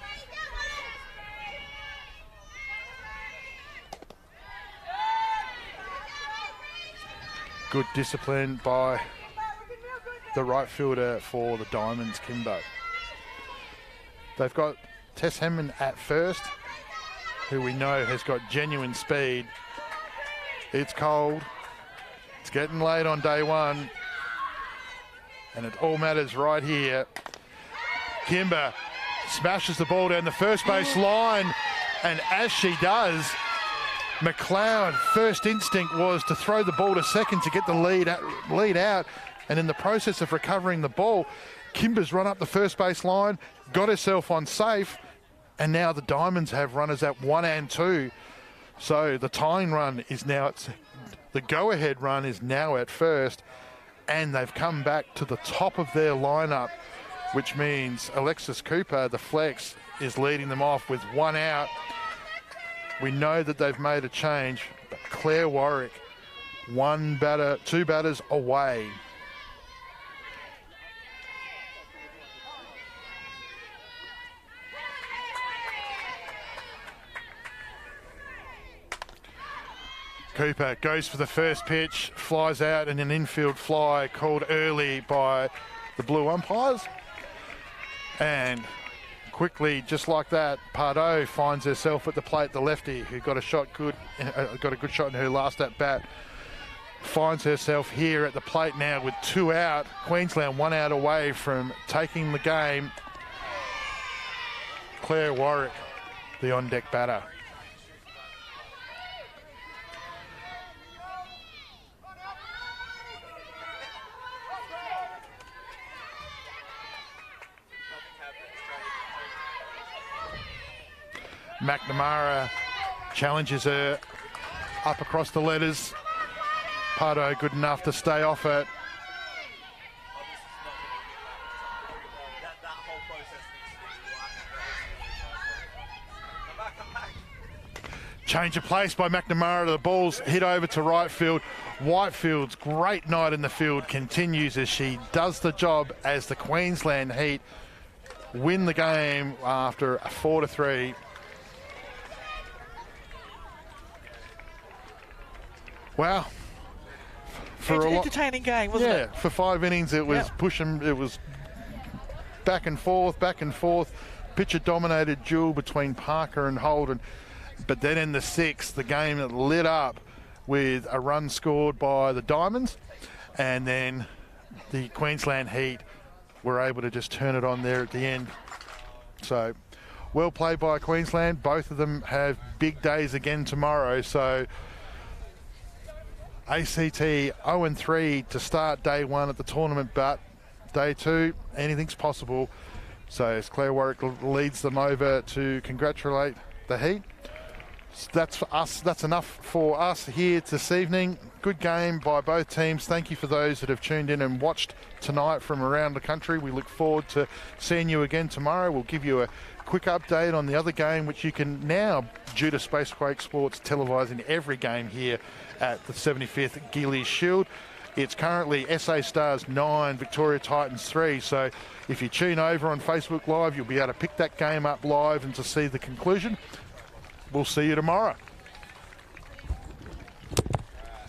Good discipline by the right fielder for the Diamonds, Kimbo. They've got Tess Henman at first, who we know has got genuine speed. It's cold. It's getting late on day 1. And it all matters right here. Kimber smashes the ball down the first base line. And as she does, McLeod, first instinct was to throw the ball to second to get the lead out. And in the process of recovering the ball, Kimber's run up the first base line, got herself on safe. And now the Diamonds have runners at 1 and 2. So the tying run is now, the go-ahead run is now at first. And they've come back to the top of their lineup, which means Alexis Cooper, the flex, is leading them off with 1 out. We know that they've made a change, but Claire Warwick, 2 batters away. Cooper goes for the first pitch, flies out in an infield fly called early by the blue umpires. And quickly, just like that, Pardo finds herself at the plate, the lefty, who got a good shot in her last at bat. finds herself here at the plate now with 2 out. Queensland 1 out away from taking the game. Claire Warwick, the on-deck batter. McNamara challenges her up across the letters. Pardo good enough to stay off it. Change of place by McNamara. The ball's hit over to right field. Whitefield's great night in the field continues as she does the job as the Queensland Heat win the game after a 4-3. Wow. For an entertaining game, wasn't it? Yeah, for 5 innings it was pushing, it was back and forth, back and forth. Pitcher dominated duel between Parker and Holden. But then in the 6th, the game lit up with a run scored by the Diamonds. And then the Queensland Heat were able to just turn it on there at the end. So, well played by Queensland. Both of them have big days again tomorrow. So, ACT 0-3 to start day 1 at the tournament, but day 2, anything's possible. So as Claire Warwick leads them over to congratulate the Heat. So that's for us. That's enough for us here this evening. Good game by both teams. Thank you for those that have tuned in and watched tonight from around the country. We look forward to seeing you again tomorrow. We'll give you a quick update on the other game, which you can now, due to Spacequake Sports, televising every game here at the 75th Gilley Shield. It's currently SA Stars 9, Victoria Titans 3. So if you tune over on Facebook Live, you'll be able to pick that game up live and to see the conclusion. We'll see you tomorrow.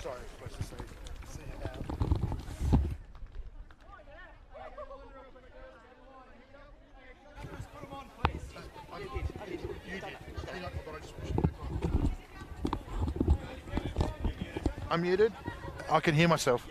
Sorry, I was supposed to see you now. I'm muted. I can hear myself.